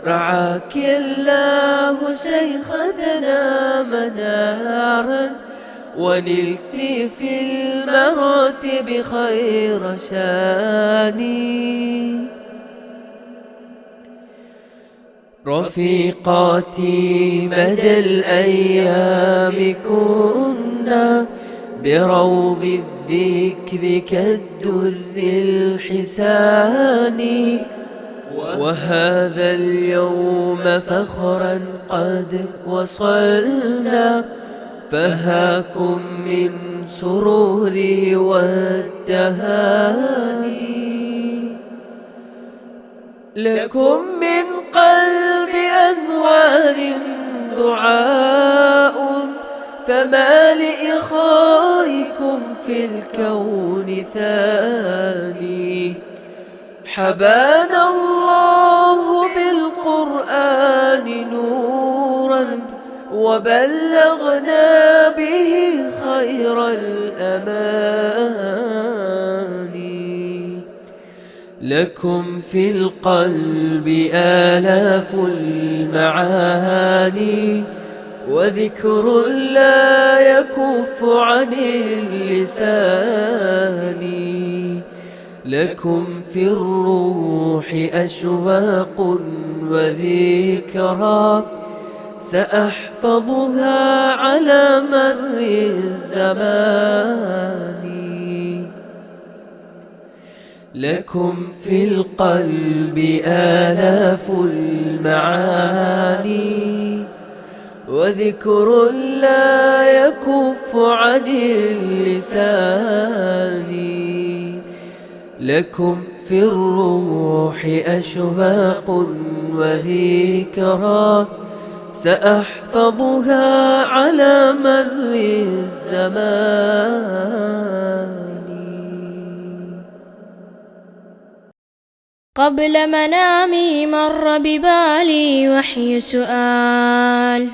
S3: رعاك الله شيختنا منارا ونلت في المراتب خير شاني. رفيقاتي مدى الأيام كنا بروض الذكر كالدر الحسان. وهذا اليوم فخرا قد وصلنا فهاكم من سروري والتهاني. لكم من قلب أنوار دعاء فما لإخائكم في الكون ثاني. حبانا الله بالقرآن نورا وبلغنا به خير الأماني. لكم في القلب آلاف المعاني وذكر لا يكف عن اللسان. لكم في الروح أشواق وذكرى سأحفظها على مر الزمان. لكم في القلب آلاف المعاني وذكر لا يكف عن اللسان. لكم في الروح أشواق وذكرى سأحفظها على مر الزمان.
S5: قبل منامي مر ببالي وحي سؤال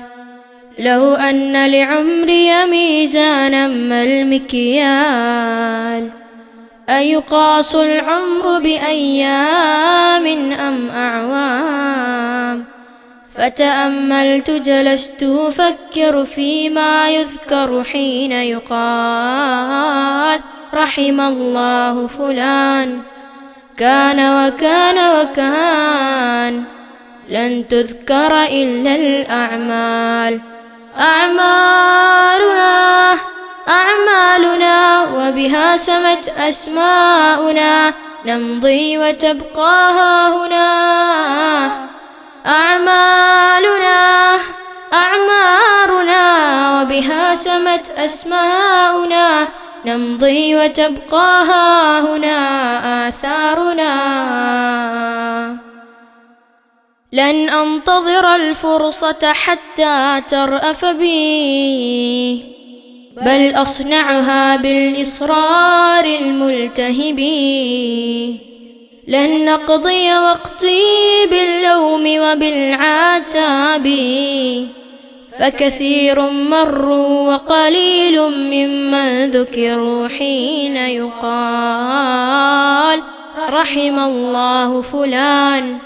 S5: لو أن لعمري ميزانا ما المكيال أيقاس العمر بأيام أم أعوام فتأملت جلست أفكر فيما يذكر حين يقال رحم الله فلان كان وكان وكان لن تذكر إلا الأعمال. أعمالنا وبها سمت أسماؤنا نمضي وتبقى هاهنا. أعمارنا وبها سمت أسماؤنا نمضي وتبقى هاهنا آثارنا. لن أنتظر الفرصة حتى ترأف بي بل أصنعها بالإصرار الملتهب. لن نقضي وقتي باللوم وبالعتاب فكثير مروا وقليل ممن ذكروا حين يقال رحم الله فلان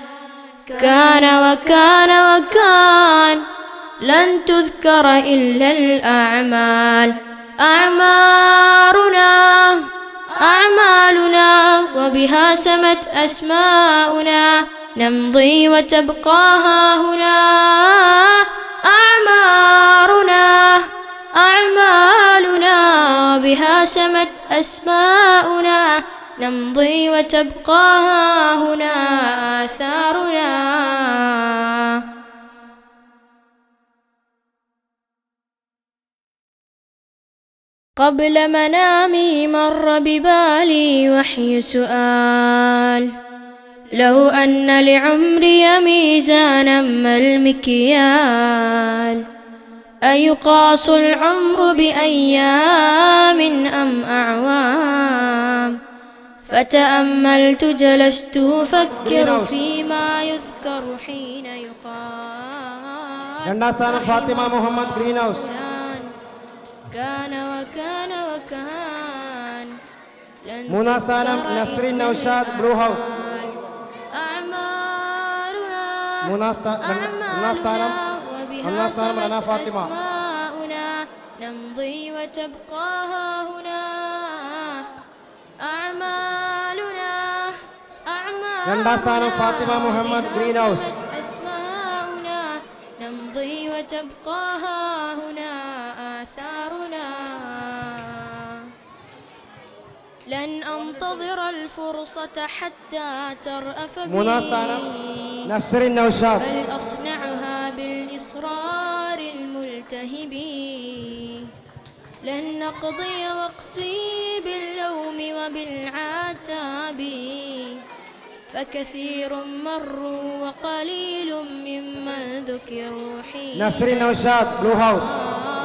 S5: كان وكان وكان لن تذكر إلا الأعمال. أعمالنا وبها سمت أسماؤنا نمضي وتبقى هاهنا. أعمالنا وبها سمت أسماؤنا نمضي وتبقى هاهنا آثارنا. قبل منامي مر ببالي وحي سؤال لو أن لعمري ميزانا ما المكيال أيقاس العمر بأيام أم أعوام فتأملت جلست أفكر فيما يذكر حين يقال
S4: രണ്ടാം സ്ഥാനം ഫാത്തിമ മുഹമ്മദ് ഗ്രീൻ ഹൗസ്.
S5: كان وكان وكان
S4: മൂന്നാം സ്ഥാനം നസ്രിൻ നൗഷാദ് ബ്ലൂ ഹൗസ്.
S5: أعمالنا
S4: ഒന്നാം സ്ഥാനം റന ഫാത്തിമ.
S5: أسماؤنا نمضي وتبقى ها هنا أعمالنا
S4: രണ്ടാം സ്ഥാനം ഫാത്തിമ മുഹമ്മദ് ഗ്രീൻ ഹൗസ്.
S5: أسماؤنا نمضي وتبقى ها هنا آثارنا لن أنتظر الفرصة حتى ترأف
S4: മൂന്നാം സ്ഥാനം നസ്രിൻ നൗഷാദ്.
S5: بل أصنعها بالإصرار الملتهب لن نقضي وقتي باللوم وبالعتاب فكثير مروا وقليل ممن ذكروا حين
S4: Nasrin Naushad blue house.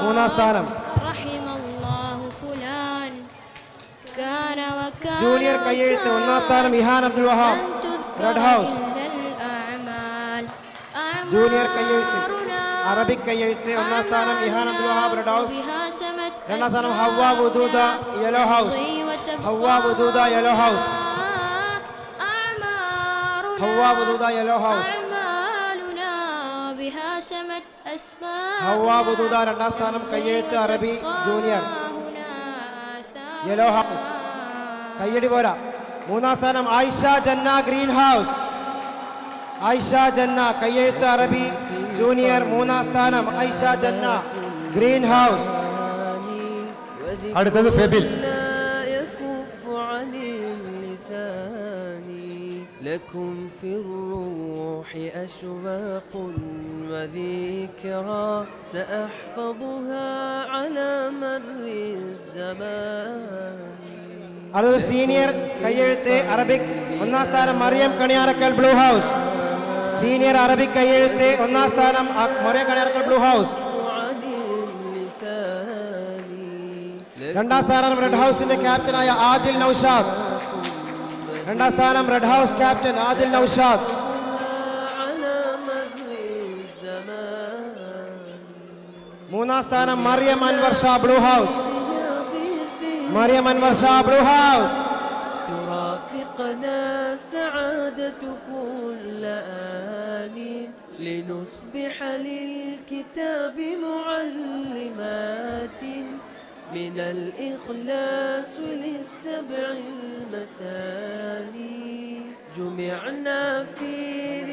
S4: മൂന്നാം സ്ഥാനം
S5: رحم الله فلان كان وكان
S4: ജൂനിയർ കയ്യെഴുത്ത്. ഒന്നാം സ്ഥാനം Ihan Abdul Wahab red house. Junior കയ്യെഴുത്ത് അറബിക് കയ്യെഴുത്ത്. ഒന്നാം സ്ഥാനം ഇഹാൻ അബ്ദുൽ വഹാബ് റെഡ് ഹൗസ്. രണ്ടാം സ്ഥാനം Hawwa Wudooda yellow house. Hawwa Wudooda yellow house. Hawwa Wudooda yellow house. Hawwa Wudooda രണ്ടാം സ്ഥാനം കയ്യെഴുത്ത് അറബി ജൂനിയർ യെല്ലോ ഹൗസ്. കയ്യടി പോരാ. മൂന്നാം സ്ഥാനം ആയിഷ ജന്ന ഗ്രീൻ ഹൗസ്. ആയിഷ ജന്ന കയ്യെഴുത്ത് അറബി ജൂനിയർ. മൂന്നാം സ്ഥാനം ആയിഷ ജന്ന ഗ്രീൻ ഹൗസ്.
S2: അടുത്തത് ഫെബിൽ.
S3: لا يكف عن اللسان لكم في الروح أشواق وذكرى سأحفظها على مر الزمان
S4: അടുത്തത് സീനിയർ കയ്യെഴുത്ത് അറബിക്. ഒന്നാം സ്ഥാനം Mariyam Kaniyarakkal blue house. Senior Arabic കയ്യെഴുത്ത്. ഒന്നാം സ്ഥാനം മറിയം കണിയാറക്കൽ ബ്ലൂ ഹൗസ്.
S3: عن اللسان
S4: രണ്ടാം സ്ഥാനം റെഡ് ഹൗസിന്റെ ക്യാപ്റ്റനായ ആദിൽ നൗഷാദ്. രണ്ടാം സ്ഥാനം red house captain Adil Noushad.
S3: على مر الزمان
S4: മൂന്നാം സ്ഥാനം Mariyam Anwar Shah blue house. Mariyam Anwar Shah blue house.
S3: ترافقنا سعادة كل آن لنصبح للكتاب معلمات من الإخلاص للسبع المثاني جمعنا في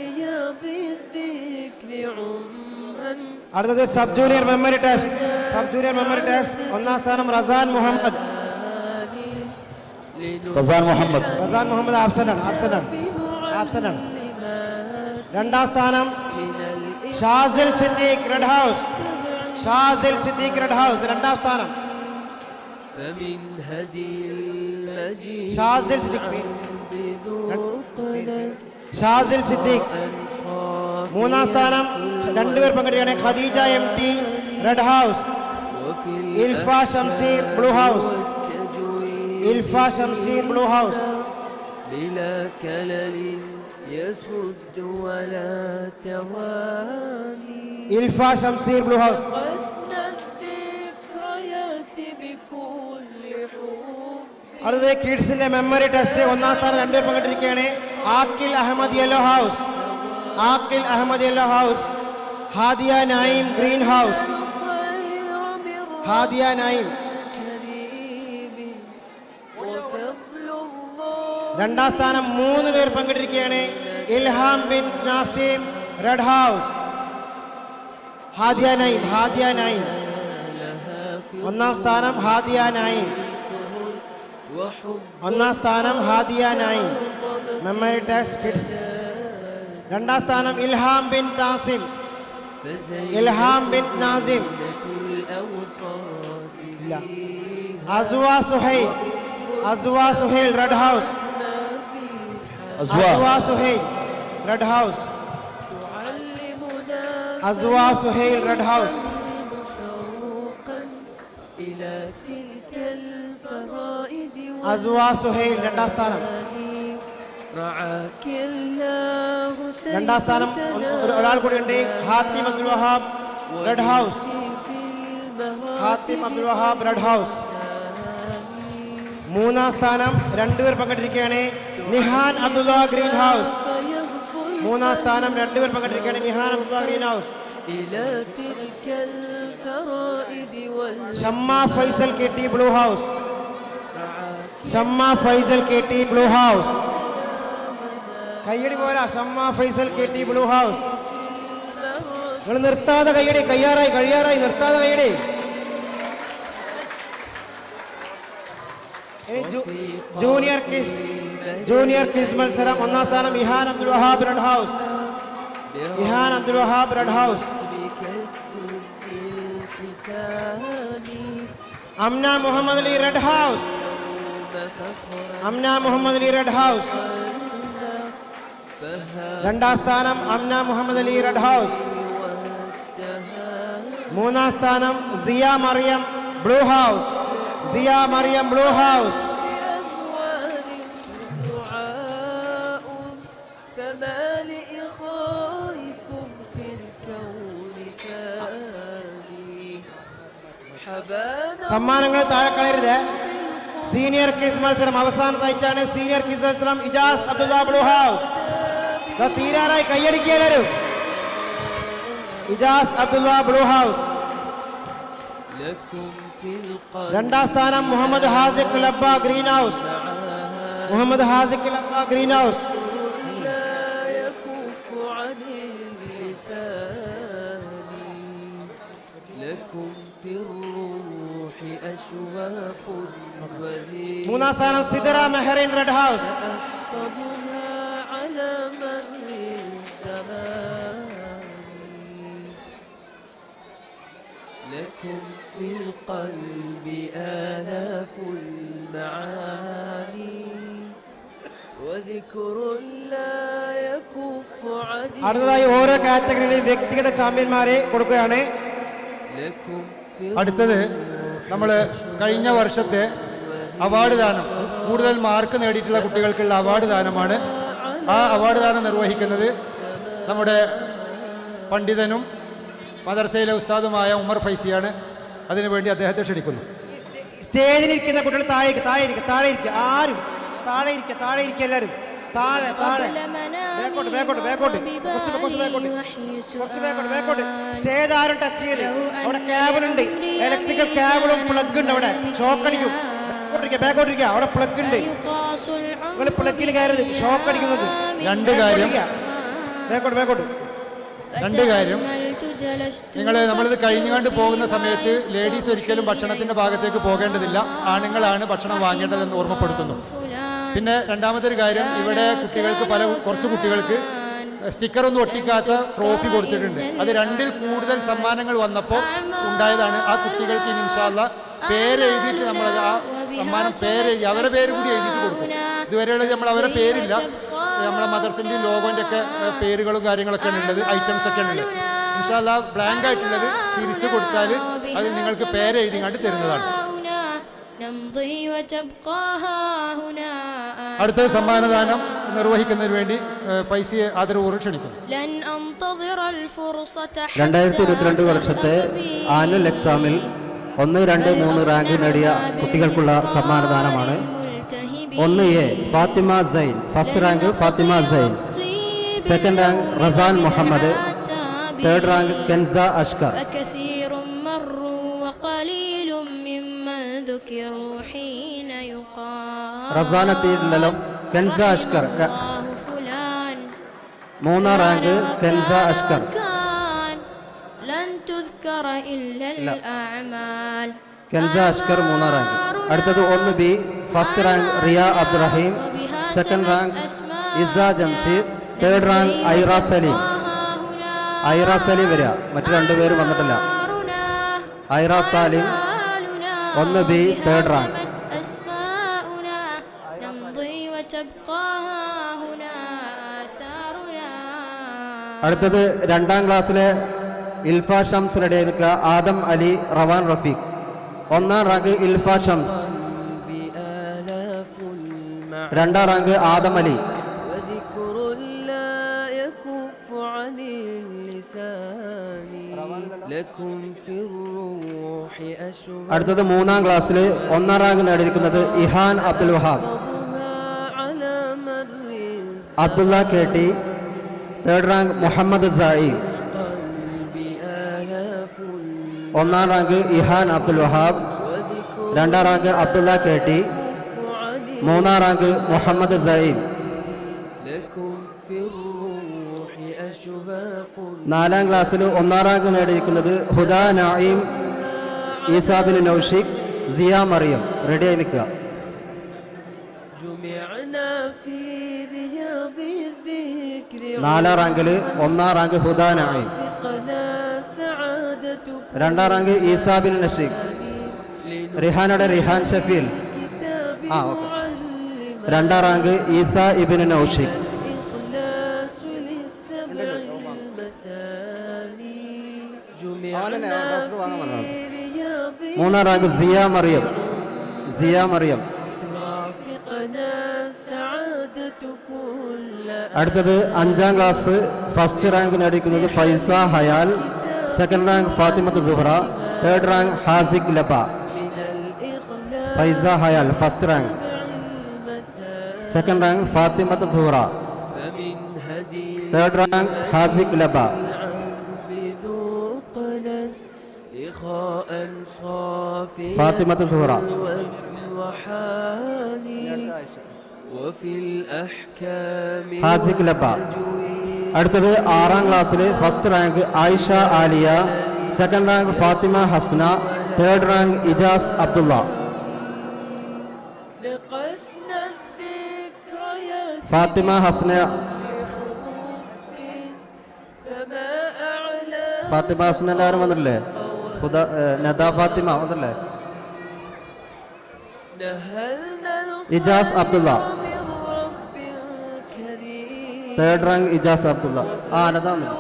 S3: رياض الذكر عمرا
S4: അടുത്തത് sub junior memory test. Sub junior memory test. ഒന്നാം സ്ഥാനം റസാൻ മുഹമ്മദ്.
S1: റസാൻ മുഹമ്മദ്.
S4: റസാൻ മുഹമ്മദ് ആബ്സെന്റ് ആണ്. രണ്ടാം സ്ഥാനം Shazil Siddique red house. Shazil Siddique red house രണ്ടാം സ്ഥാനം.
S3: فمن هدي المجيد
S4: ഷാസിൽ സിദ്ദീഖ്.
S3: بذوقنا
S4: ഷാസിൽ സിദ്ദീഖ്. മൂന്നാം സ്ഥാനം രണ്ടുപേർ പങ്കെടുക്കുകയാണ്. Khadeeja M T red house.
S3: وفي
S4: Ilfa Shamseer blue house. Ilfa Shamseer blue house.
S3: بلا كلل يسد ولا تواني
S4: Ilfa Shamseer blue house.
S3: قسنا الذكريات بكل حب
S4: അടുത്തത് കിഡ്സിന്റെ മെമ്മറി ടെസ്റ്റ്. ഒന്നാം സ്ഥാനം രണ്ടുപേർ പങ്കെടുത്തിരിക്കുകയാണ്. Aqil Ahmed yellow house. Aqil Ahmed yellow house. Hadiya Naeem green house.
S3: خير من
S4: Hadiya Naeem.
S3: كريم وفضل الله
S4: രണ്ടാം സ്ഥാനം മൂന്ന് പേർ പങ്കെടുത്തിരിക്കുകയാണ്. Ilham bin Nasim red house. ഹാദിയ നഈം. ഹാദിയ നഈം. ഒന്നാം സ്ഥാനം ഹാദിയ നഈം.
S3: وحب
S4: ഒന്നാം സ്ഥാനം Hadiya Naeem. Memory test kids. രണ്ടാം സ്ഥാനം ഇൽഹാം ബിൻ നാസിം. ഇൽഹാം ബിൻ നാസിം.
S3: الأوصاف
S4: ഇല്ല. അസ്വ സുഹൈൽ. Aswa Suhail red house. أزوا سهيل ريد هاوس
S3: تعلمنا
S4: أزوا سهيل ريد هاوس
S3: شوقا إلى تلك الفرائد
S4: أزوا سهيل രണ്ടാം സ്ഥാനം
S3: رعاك الله
S4: രണ്ടാം സ്ഥാനം ഒരാൾ കൂടി ഉണ്ട് Hatim Abdul Wahab red house Hatim Abdul Wahab red house മൂന്നാം സ്ഥാനം രണ്ടുപേർ പങ്കെടുത്തിരിക്കുകയാണ് നിഹാൻ അബ്ദുള്ള ഗ്രീൻ ഹൗസ് മൂന്നാം സ്ഥാനം രണ്ടുപേർ പങ്കെടുത്തിരിക്കുകയാണ് Nihan Abdulla green house
S3: إلى تلك الفرائد
S4: Shamma Faisal K T blue house Shamma Faisal K T blue house കയ്യടി പോരാ Shamma Faisal K T blue house നിങ്ങൾ നിർത്താതെ കയ്യടി കഴിയാറായി നിർത്താതെ കയ്യടി ഇനി ജൂനിയർ ക്വിസ് മത്സരം ഒന്നാം സ്ഥാനം Ihan Abdul Wahab red house Ihan Abdul Wahab red house Amna Muhammad Ali red house Amna Muhammad Ali red house രണ്ടാം സ്ഥാനം അംന മുഹമ്മദ് അലി റെഡ് ഹൗസ് മൂന്നാം സ്ഥാനം Siya Mariyam blue house Siya Mariyam blue house
S3: فما لإخائكم في الكون فاني حبانا
S4: സമ്മാനങ്ങൾ താഴെ കളയരുത് സീനിയർ ക്വിസ് മത്സരം അവസാനത്തായിട്ടാണ് സീനിയർ ക്വിസ് മത്സരം ഇജാസ് അബ്ദുള്ള ബ്ലൂ ഹൗസ് തീരാറായി കയ്യടിക്കലും ഇജാസ് അബ്ദുള്ള ബ്ലൂ ഹൗസ്
S3: لكم في القلب
S4: രണ്ടാം സ്ഥാനം Muhammad Hasiq Labba green house Muhammad Hasiq Labba green house
S3: لا يكف عن اللسان لكم في الروح أشواق وذي
S4: മൂന്നാം സ്ഥാനം സിദറ മെഹറിൻ റെഡ് ഹൗസ്
S3: أحفظها على مر الزمان لكم في القلب آلاف المعاني وذكر لا يكف عن
S4: അടുത്തതായി ഓരോ കാറ്റഗറിയിലെയും വ്യക്തിഗത ചാമ്പ്യന്മാരെ കൊടുക്കുകയാണ്
S3: لكم في
S2: അടുത്തത് നമ്മൾ കഴിഞ്ഞ വർഷത്തെ അവാർഡ് ദാനം കൂടുതൽ മാർക്ക് നേടിയിട്ടുള്ള കുട്ടികൾക്കുള്ള അവാർഡ് ദാനമാണ്. ആ അവാർഡ് ദാനം നിർവഹിക്കുന്നത് നമ്മുടെ പണ്ഡിതനും മദർസയിലെ ഉസ്താദുമായ ഉമർ ഫൈസിയാണ്. അതിനുവേണ്ടി അദ്ദേഹത്തെ ക്ഷണിക്കുന്നു.
S4: സ്റ്റേജിലിരിക്കുന്ന കുട്ടികൾ താഴെ ഇരിക്കുക ആരും താഴെ ഇരിക്കുക എല്ലാവരും താഴെ ബേക്കോട്ട് സ്റ്റേജ് ആരും ടച്ച് ചെയ്യല്. അവിടെ കേബിൾ ഉണ്ട്, ഇലക്ട്രിക്കൽ കേബിളും പ്ലഗ് ഉണ്ട്. അവിടെ ഷോക്ക് അടിക്കും. ബേക്കോട്ടിരിക്കുക, അവിടെ പ്ലഗ് ഉണ്ട്. നിങ്ങൾ പ്ലഗിൽ കയറരുത്, ഷോക്ക് അടിക്കുന്നത്.
S2: രണ്ട് കാര്യം
S4: ബേക്കോട്ട്
S2: നമ്മളിത് കഴിഞ്ഞുകൊണ്ട് പോകുന്ന സമയത്ത് ലേഡീസ് ഒരിക്കലും ഭക്ഷണത്തിന്റെ ഭാഗത്തേക്ക് പോകേണ്ടതില്ല. ആണുങ്ങളാണ് ഭക്ഷണം വാങ്ങേണ്ടതെന്ന് ഓർമ്മപ്പെടുത്തുന്നു. പിന്നെ രണ്ടാമത്തെ കാര്യം, ഇവിടെ കുട്ടികൾക്ക് കുറച്ച് കുട്ടികൾക്ക് സ്റ്റിക്കറൊന്നും ഒട്ടിക്കാത്ത ട്രോഫി കൊടുത്തിട്ടുണ്ട്. അത് 2ൽ കൂടുതൽ സമ്മാനങ്ങൾ വന്നപ്പോൾ ഉണ്ടായതാണ്. ആ കുട്ടികൾക്ക് ഇൻഷാ അല്ലാഹ് പേരെഴുതിയിട്ട് നമ്മൾ ആ സമ്മാനം പേരെഴുതി അവരെ പേര് കൂടി എഴുതിയിട്ട് കൊടുക്കും. ഇതുവരെയുള്ളത് നമ്മൾ അവരെ പേരില്ല, നമ്മളെ മദർസിൻ്റെയും ലോഗോൻ്റെ ഒക്കെ പേരുകളും കാര്യങ്ങളൊക്കെ ഉള്ളത്, ഐറ്റംസ് ഒക്കെ ഉള്ളത്. ഇൻഷാ അല്ലാഹ് ബ്ലാങ്ക് ആയിട്ടുള്ളത് തിരിച്ചു കൊടുത്താൽ അത് നിങ്ങൾക്ക് പേരെഴുതി കണ്ട് തരുന്നതാണ്. അടുത്ത സമ്മാനദാനം നിർവഹിക്കുന്നതിന് വേണ്ടി ഫൈസിയെ ആദരവോടെ ക്ഷണിക്കുന്നു.
S6: 2022 വർഷത്തെ ആനുവൽ എക്സാമിൽ 1, 2, 3 റാങ്ക് നേടിയ കുട്ടികൾക്കുള്ള സമ്മാനദാനമാണ്. 1A Fathima Zain, first rank Fathima Zain. Second rank Razan Muhammad. Third rank Kenza Ashkar. Razan എത്തിയിട്ടില്ലല്ലോ. കെൻസ അഷ്കർ. മൂന്നാം റാങ്ക് കെൻസ അഷ്കർ. കെൻസ അഷ്കർ മൂന്നാം റാങ്ക്. അടുത്തത് 1B first rank Riya Abdurahim. Second rank Isa Jamsheed. Third rank Aira Saleem. Aira Saleem വരിക, മറ്റു 2 പേരും വന്നിട്ടില്ല. Aira Salim 1B third rank.
S5: تبقى هنا آثارنا.
S6: അടുത്തത് 2ാം ക്ലാസ്സിലെ ഇൽഫ ഷംസ് റെഡിയായിരിക്കുക ആദം അലി റവാൻ റഫീഖ്. 1ാം റാങ്ക് ഇൽഫ ഷംസ്,
S3: بآلاف المعاني
S6: 2ാം റാങ്ക് ആദം അലി.
S3: وذكر لا يكف عن اللسان لكم في الروح أشواق
S6: അടുത്തത് 3ാം ക്ലാസ്സിൽ 1ാം റാങ്ക് നേടിയിരിക്കുന്നത് Ihan Abdul Wahab.
S3: على مر
S6: Abdulla K T. 3rd rank Muhammad Sai.
S3: القلب آلاف
S6: 1ാം റാങ്ക് ഇഹാൻ അബ്ദുൽ വഹാബ്.
S3: وذكر
S6: 2ാം റാങ്ക് അബ്ദുള്ള കെ ടി.
S3: عن
S6: 3ാം റാങ്ക് മുഹമ്മദ് സയീം.
S3: لكم في الروح أشواق
S6: 4ാം ക്ലാസ്സിൽ 1ാം റാങ്ക് നേടിയിരിക്കുന്നത് ഹുദാ നഈം, ഈസാബിൻ നൗഷിഖ്, സിയ മറിയം. റെഡിയായി നിൽക്കുക.
S3: جمعنا في رياض الذكر
S6: 4ാം റാങ്കിൽ 1ാം റാങ്ക് ഹുദാ നഈം.
S3: وفقنا سعادتكم
S6: 2ാം റാങ്ക് ഈസാബിൻ നഷീഖ്. റിഹാനയുടെ റിഹാൻ ഷഫീൽ.
S3: كتاب
S6: ഓക്കെ.
S3: معلم
S6: 2ാം റാങ്ക് ഈസ ഇബിൻ നൗഷിഖ്.
S3: الإخلاص للسبع المثاني جمعنا في رياض
S6: 3ാം റാങ്ക് സിയ മറിയം. സിയ മറിയം.
S3: رافقنا سعادة كل
S6: അടുത്തത് 5ാം ക്ലാസ് ഫസ്റ്റ് റാങ്ക് നേടിയിരിക്കുന്നത് Faiza Hayal. 2nd rank Fathimath Suhra. 3rd rank Hasiq Laba.
S3: من الإخلاص
S6: Faiza Hayal first rank.
S3: المثاني
S6: 2nd rank Fathimath Suhra.
S3: فمن هدي
S6: 3rd rank Hasiq Laba.
S3: العذب ذوقنا إخاء صافيا
S6: Fathimath Suhra.
S3: وحاني وفي الأحكام
S6: Hasiq Laba. അടുത്തത് 6ാം ക്ലാസ്സിൽ first rank Ayisha Aliya. 2nd rank Fathima Hasna. 3rd rank Ijas Abdulla.
S3: نقشنا الذكريات
S6: Fathima Hasna.
S3: فما أعلى
S6: Fathima Hasna എല്ലാവരും വന്നിട്ടില്ലേ? നദ ഫാത്തിമ വന്നിട്ടില്ലേ?
S3: نهلنا
S6: ഇജാസ് അബ്ദുള്ള.
S3: من رب كريم
S6: 3rd rank Ijas Abdulla. നദ വന്നില്ല.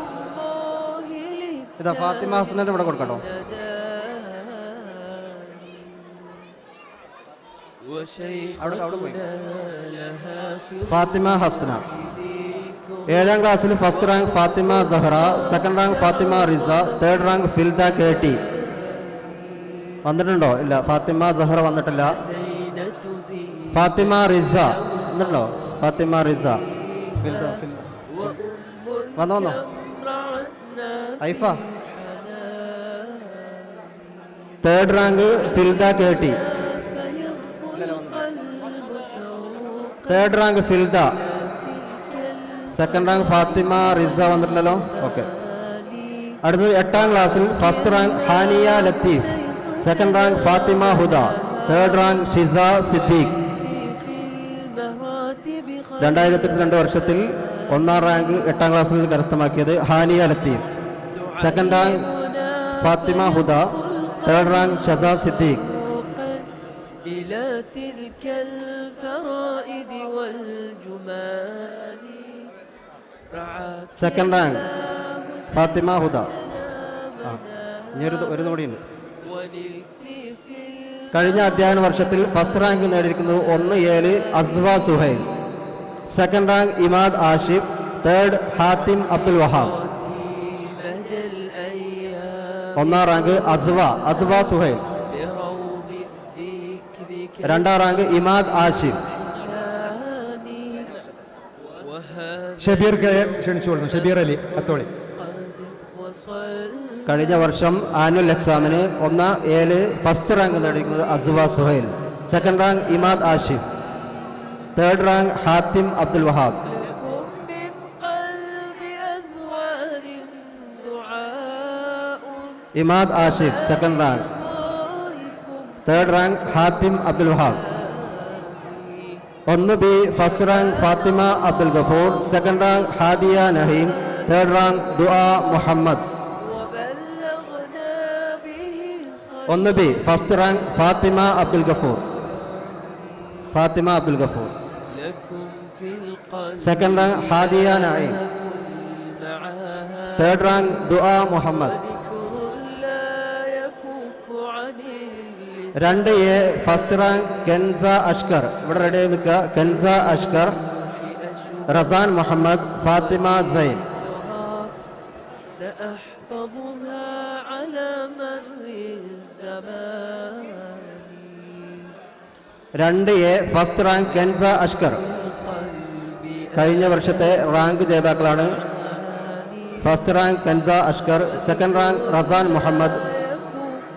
S3: الله
S6: ഇതാ ഫാത്തിമ ഹസ്നന്റെ ഇവിടെ കൊടുക്കട്ടോ.
S3: وشيختنا لها في
S6: ഫാത്തിമ ഹസ്ന. 7ാം ക്ലാസ്സിൽ first rank Fathima Zahra. 2nd rank Fathima Riza. 3rd rank Filda K T. വന്നിട്ടുണ്ടോ? ഇല്ല, ഫാത്തിമ സഹറ വന്നിട്ടില്ല.
S3: زينة زين
S6: ഫാത്തിമ റിസ വന്നിട്ടുണ്ടോ? ഫാത്തിമ റിസ. ഫിൽദ വന്നോ വന്നോ?
S3: رعتنا
S6: Aifa. 3rd rank Filda K T.
S3: فيغفو القلب شوقا
S6: 3rd rank Filda. 2nd rank Fathima Riza വന്നിട്ടില്ലല്ലോ. ഓക്കെ. അടുത്തത് 8ാം ക്ലാസ്സിൽ first rank Haniya Latheef. 2nd rank Fathima Huda. 3rd rank Shiza Siddique.
S3: في المراتب
S6: 2002 വർഷത്തിൽ 1ാം റാങ്ക് 8ാം ക്ലാസ്സിൽ നിന്ന് കരസ്ഥമാക്കിയത് ഹാനിയ Latheef. 2nd rank Fathima Huda. 3rd rank ഷസ Siddique.
S3: خلقا إلى تلك الفرائد والجمال رعاك
S6: 2nd rank Fathima ഹുദ. ഇനി ഒരു കൂടിയുണ്ട്.
S3: ونلت في
S6: കഴിഞ്ഞ അധ്യയന വർഷത്തിൽ ഫസ്റ്റ് റാങ്ക് നേടിയിരിക്കുന്നത് 1-7 Aswa Suhail. 2nd rank Imad Ashif. 3rd Hatim Abdul Wahab.
S3: مدى الأيام
S6: 1ാം റാങ്ക് അസ്വ സുഹൈൽ.
S3: بروض الذكر
S6: 2ാം റാങ്ക് ഇമാദ് ആഷിഫ്.
S3: كشاني وهذا
S2: ഷബീർ കെ ക്ഷണിച്ചുകൊള്ളുന്നു. ഷബീർ അലി അത്തോളി.
S3: قد وصل
S6: കഴിഞ്ഞ വർഷം ആനുവൽ എക്സാമിന് 1-7 ഫസ്റ്റ് റാങ്ക് നേടിയിരിക്കുന്നത് Aswa Suhail. 2nd rank Imad Ashif. 3rd rank Hatim Abdul Wahab.
S3: لكم من قلب أنوار دعاء
S6: Imad Ashif 2nd rank.
S3: خائكم
S6: 3rd rank Hatim Abdul Wahab. 1B first rank Fathima Abdul Gafoor. 2nd rank Hadiya Naheem. 3rd rank Dua Muhammad.
S3: وبلغنا به
S6: 1B first rank Fathima Abdul Gafoor. Fathima Abdul Gafoor.
S3: لكم في القلب
S6: second rank Hadiya Naeem.
S3: معها
S6: third rank Dua Muhammad.
S3: ذكر لا يكف عن اللسان
S6: 2A first rank Kenza Ashkar. ഇവിടെ ready ആയി നിൽക്കുക. Kensa Ashkar, Razan Muhammad, Fathima Zain.
S3: سأحفظها على مر الزمان
S6: 2A first rank Kenza Ashkar. കഴിഞ്ഞ വർഷത്തെ rank ജേതാക്കളാണ്. First rank Kenza Ashkar, second rank Razan Muhammad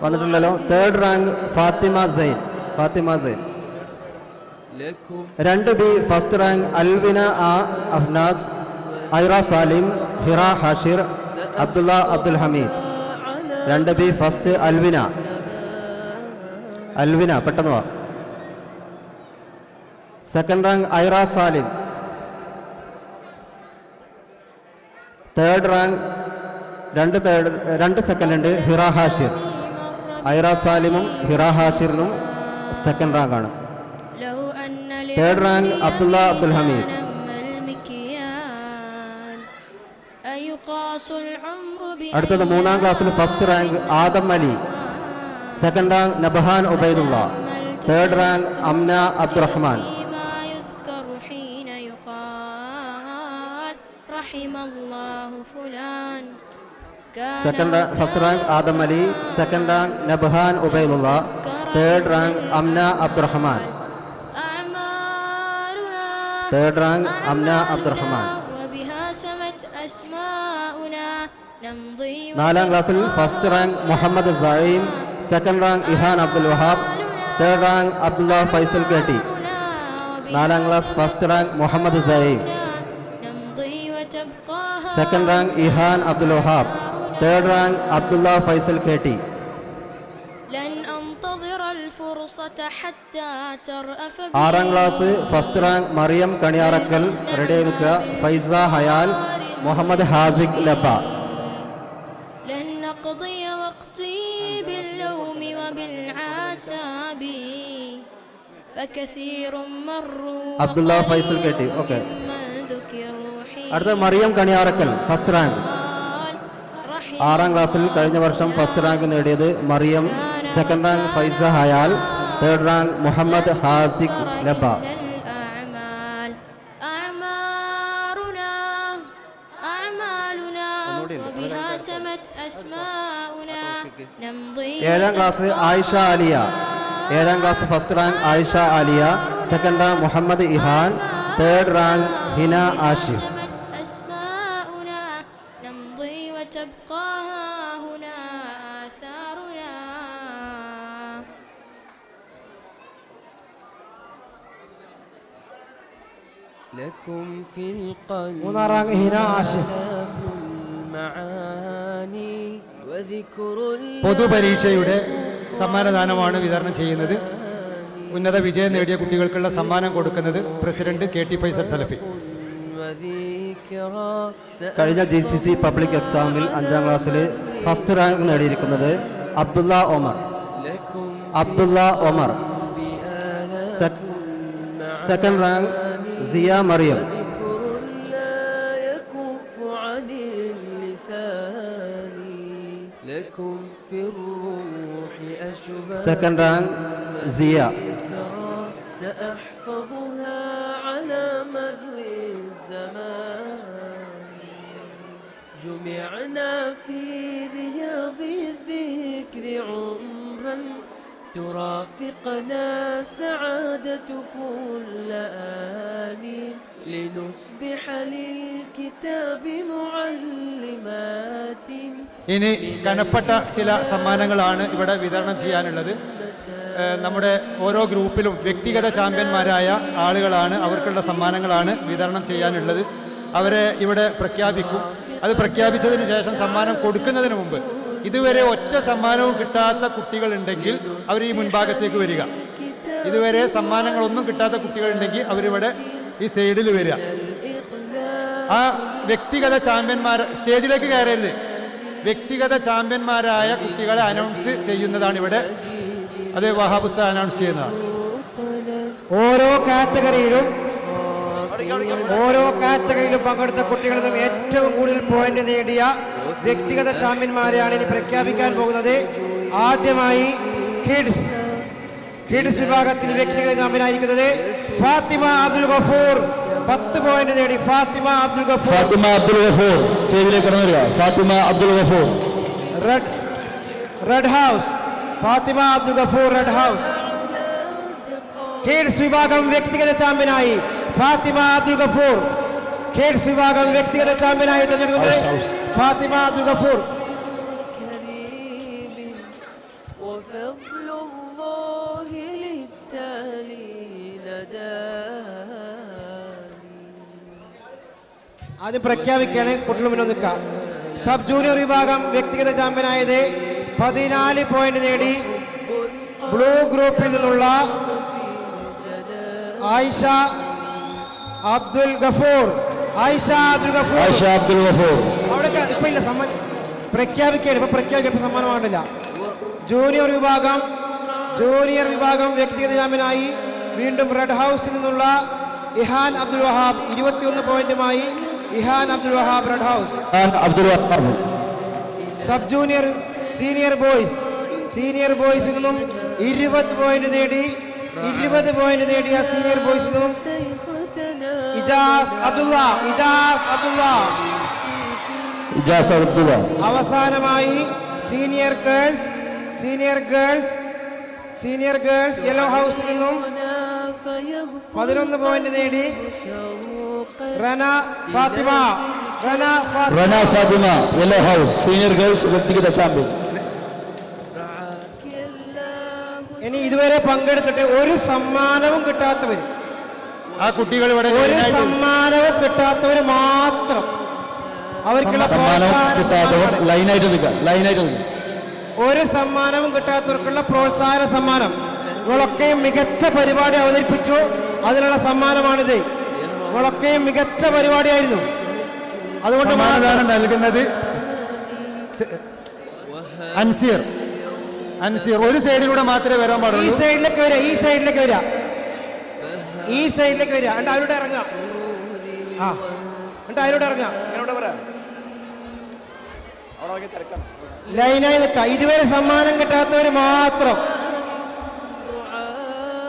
S6: വന്നിട്ടില്ലല്ലോ. Third rank Fathima Zain. Fathima Zain.
S3: لكم
S6: 2B first rank Alvina Afnas, Aira Salim, Hira Hashir, Abdulla Abdul Hameed. 2B first Alvina. Alvina പെട്ടെന്ന് വാ. Second rank Aira Salim. Third rank രണ്ട് സെക്കൻഡ് ഉണ്ട് ഹിറ ഹാഷിർ. ഐറ സാലിമും ഹിറ ഹാഷിറിനും സെക്കൻഡ് റാങ്കാണ്.
S5: لو أن
S6: തേർഡ് റാങ്ക് അബ്ദുള്ള അബ്ദുൽ ഹമീദ്.
S5: نم المكيال أيقاس العمر
S6: അടുത്തത് 3-ാം ക്ലാസ്സിൽ first rank Adam Ali. Second rank Nabahan Ubaidulla. Third rank Amna Abdurahman.
S5: ما يذكر حين يقال رحم الله فلان
S6: second first rank Adam Ali, second rank Nabahan Ubaidulla, third rank Amna Abdurahman.
S5: أعمالنا
S6: third rank Amna Abdurahman.
S5: وبها سمت أسماؤنا نمضي
S6: 4-ാം ക്ലാസ്സിൽ first rank Muhammad Saeem, second rank Ihan Abdul Wahab, third rank Abdullah Faisal കേട്ടി. 4-ാം class first rank Muhammad Saeem,
S5: نمضي وتبقى
S6: second rank Ihan Abdul Wahab, third rank Abdullah Faisal കേട്ടി.
S5: لن أنتظر الفرصة حتى ترأف
S6: 6-ാം class first rank Mariyam Kaniyarakkal. Ready ആയി നിൽക്കുക. ഫൈസ ഹയാൽ, മുഹമ്മദ് ഹാസിഖ് ലബ.
S5: لن نقضي وقتي باللوم وبالعتاب فكثير مروا
S6: അബ്ദുള്ള ഫൈസൽ കേട്ടി. Okay.
S5: من ذكروا حين
S6: അടുത്ത മറിയം കണിയാറക്കൽ ഫസ്റ്റ് റാങ്ക്.
S5: رحم
S6: 6-ാം ക്ലാസ്സിൽ കഴിഞ്ഞ വർഷം ഫസ്റ്റ് റാങ്ക് നേടിയത് Mariyam, second rank Faiza Hayal, third rank Muhammad Hasiq Laba.
S5: الأعمال أعمارنا أعمالنا وبها سمت أسماؤنا نمضي
S6: 7-ാം ക്ലാസ് ആയിഷ ആലിയ. 7-ാം class first rank Ayisha Aliya, second rank Muhammad Ihan, third rank Hina Ashif.
S5: سمت أسماؤنا نمضي وتبقى هنا آثارنا
S3: لكم في القلب
S4: 3-ാം റാങ്ക് ഹിന ആഷിഫ്.
S3: المعاني وذكر
S2: പൊതുപരീക്ഷയുടെ സമ്മാനദാനമാണ് വിതരണം ചെയ്യുന്നത്. ഉന്നത വിജയം നേടിയ കുട്ടികൾക്കുള്ള സമ്മാനം കൊടുക്കുന്നത് പ്രസിഡന്റ് KT ഫൈസൽ സലഫി.
S3: وذكرى
S6: കഴിഞ്ഞ GCC പബ്ലിക് എക്സാമിൽ 5-ാം ക്ലാസ്സിൽ ഫസ്റ്റ് റാങ്ക് നേടിയിരിക്കുന്നത് Abdullah Omar.
S3: لكم
S6: Abdullah Omar. Second rank Siya Mariyam.
S3: ذكر لا يكف عن اللسان لكم في الروح أشباه
S6: second rank Siya.
S3: سأحفظها على مر الزمان جمعنا في رياض الذكر عمرا ترافقنا سعادة كل آن لنصبح للكتاب معلمات
S2: ഇനി കനപ്പെട്ട ചില സമ്മാനങ്ങളാണ് ഇവിടെ വിതരണം ചെയ്യാനുള്ളത്. നമ്മുടെ ഓരോ ഗ്രൂപ്പിലും വ്യക്തിഗത ചാമ്പ്യന്മാരായ ആളുകളാണ്, അവർക്കുള്ള സമ്മാനങ്ങളാണ് വിതരണം ചെയ്യാനുള്ളത്. അവരെ ഇവിടെ പ്രഖ്യാപിക്കും. അത് പ്രഖ്യാപിച്ചതിന് ശേഷം സമ്മാനം കൊടുക്കുന്നതിന് മുമ്പ് ഇതുവരെ ഒറ്റ സമ്മാനവും കിട്ടാത്ത കുട്ടികളുണ്ടെങ്കിൽ അവർ ഈ മുൻഭാഗത്തേക്ക് വരിക. ഇതുവരെ സമ്മാനങ്ങളൊന്നും കിട്ടാത്ത കുട്ടികളുണ്ടെങ്കിൽ അവരിവിടെ ഈ സൈഡിൽ വരിക. ആ വ്യക്തിഗത ചാമ്പ്യന്മാർ സ്റ്റേജിലേക്ക് കയറരുത്. വ്യക്തിഗത ചാമ്പ്യന്മാരായ കുട്ടികളെ അനൗൺസ് ചെയ്യുന്നതാണ് ഇവിടെ. അത് വഹാബ് ഉസ്താദ് അനൗൺസ് ചെയ്യുന്നതാണ്.
S4: ഓരോ കാറ്റഗറിയിലും ഓരോ കാറ്റഗറിയിലും പങ്കെടുത്ത കുട്ടികളിൽ നിന്നും ഏറ്റവും കൂടുതൽ പോയിന്റ് നേടിയ വ്യക്തിഗത ചാമ്പ്യന്മാരെയാണ് ഇനി പ്രഖ്യാപിക്കാൻ പോകുന്നത്. ആദ്യമായി കിഡ്സ് വിഭാഗത്തിൽ വ്യക്തിഗത ചാമ്പ്യനായിരിക്കുന്നത് ഫാത്തിമ അബ്ദുൽ ഗഫൂർ. 10 പോയിന്റ് നേടി ഫാത്തിമ അബ്ദുൽ ഗഫൂർ.
S7: സ്റ്റേജിലേക്ക് കടന്നു വരിക. Fathima Abdul Gafoor.
S4: Red house Fathima Abdul Gafoor red house. Kids വിഭാഗം വ്യക്തിഗത ചാമ്പ്യനായി ഫാത്തിമ അബ്ദുൽ ഗഫൂർ. കിഡ്സ് വിഭാഗം വ്യക്തിഗത ചാമ്പ്യനായി തിരഞ്ഞെടുക്കുന്നത് ഫാത്തിമ അബ്ദുൽ ഗഫൂർ.
S3: وفضل الله للتالي نداني.
S4: ആദ്യം പ്രഖ്യാപിക്കുകയാണ്. കുട്ടികൾ മുന്നോട്ട് നിൽക്കുക. സബ് ജൂനിയർ വിഭാഗം വ്യക്തിഗത ചാമ്പ്യനായത് 14 പോയിന്റ് നേടി ബ്ലൂ ഗ്രൂപ്പിൽ നിന്നുള്ള ആയിഷ അബ്ദുൽ ഗഫൂർ. ആയിഷ അബ്ദുൽ ഗഫൂർ. അവിടെ ഇപ്പൊ ഇല്ല സമ്മാനം പ്രഖ്യാപിക്കുകയാണ്. ഇപ്പൊ പ്രഖ്യാപിക്കാൻ സമ്മാനമാണില്ല. ജൂനിയർ വിഭാഗം വ്യക്തിഗത ചാമ്പ്യനായി വീണ്ടും റെഡ് ഹൗസിൽ നിന്നുള്ള ഇഹാൻ അബ്ദുൽ വഹാബ് 21 പോയിന്റുമായി Ihan Abdul Wahab red house. Sub junior senior ബോയ്സിൽ നിന്നും 20 പോയിന്റ് നേടി 20 പോയിന്റ് നേടിയ സീനിയർ ബോയ്സിൽ നിന്നും ഇജാസ് അബ്ദുള്ള. അവസാനമായി സീനിയർ ഗേൾസ് യെല്ലോ ഹൗസിൽ നിന്നും 11 പോയിന്റ് നേടി Rana Fathima
S7: yellow house senior girls വ്യക്തിഗത ചാമ്പ്യൻ.
S4: ഇനി ഇതുവരെ പങ്കെടുത്തിട്ട് ഒരു സമ്മാനവും കിട്ടാത്തവർ,
S2: ആ കുട്ടികൾ ഇവിടെ
S4: ഒരു സമ്മാനവും കിട്ടാത്തവർ മാത്രം അവർക്കുള്ള ഒരു സമ്മാനവും കിട്ടാത്തവർക്കുള്ള പ്രോത്സാഹന സമ്മാനം. നിങ്ങളൊക്കെയും മികച്ച പരിപാടി അവതരിപ്പിച്ചു, അതിനുള്ള സമ്മാനമാണിത്. നിങ്ങളൊക്കെയും മികച്ച പരിപാടിയായിരുന്നു. അതുകൊണ്ട്
S2: സമ്മാനദാനം നൽകുന്നത് അൻസീർ. ഒരു സൈഡിലൂടെ മാത്രമേ വരാൻ പാടുള്ളൂ.
S4: ഈ സൈഡിലേക്ക് വരിക എന്നിട്ട് അതിലൂടെ ഇറങ്ങുക. ലൈനായി നിൽക്കുക. ഇതുവരെ സമ്മാനം കിട്ടാത്തവർ മാത്രം.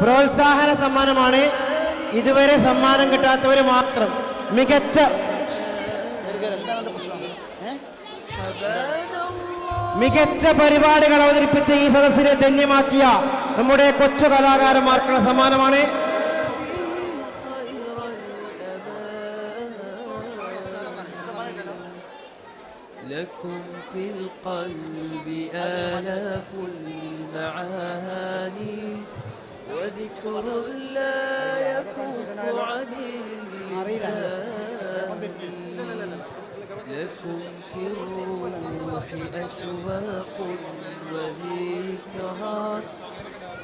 S4: പ്രോത്സാഹന സമ്മാനമാണ്. ഇതുവരെ സമ്മാനം കിട്ടാത്തവർ മാത്രം. മികച്ച പരിപാടികൾ അവതരിപ്പിച്ച് ഈ സദസ്സിനെ ധന്യമാക്കിയ നമ്മുടെ കൊച്ചു കലാകാരന്മാർക്കുള്ള സമ്മാനമാണ്.
S3: لكم في القلب آلاف المعاني وذكر لا يكف عن اللسان. لكم في الروح أشواق وذكرات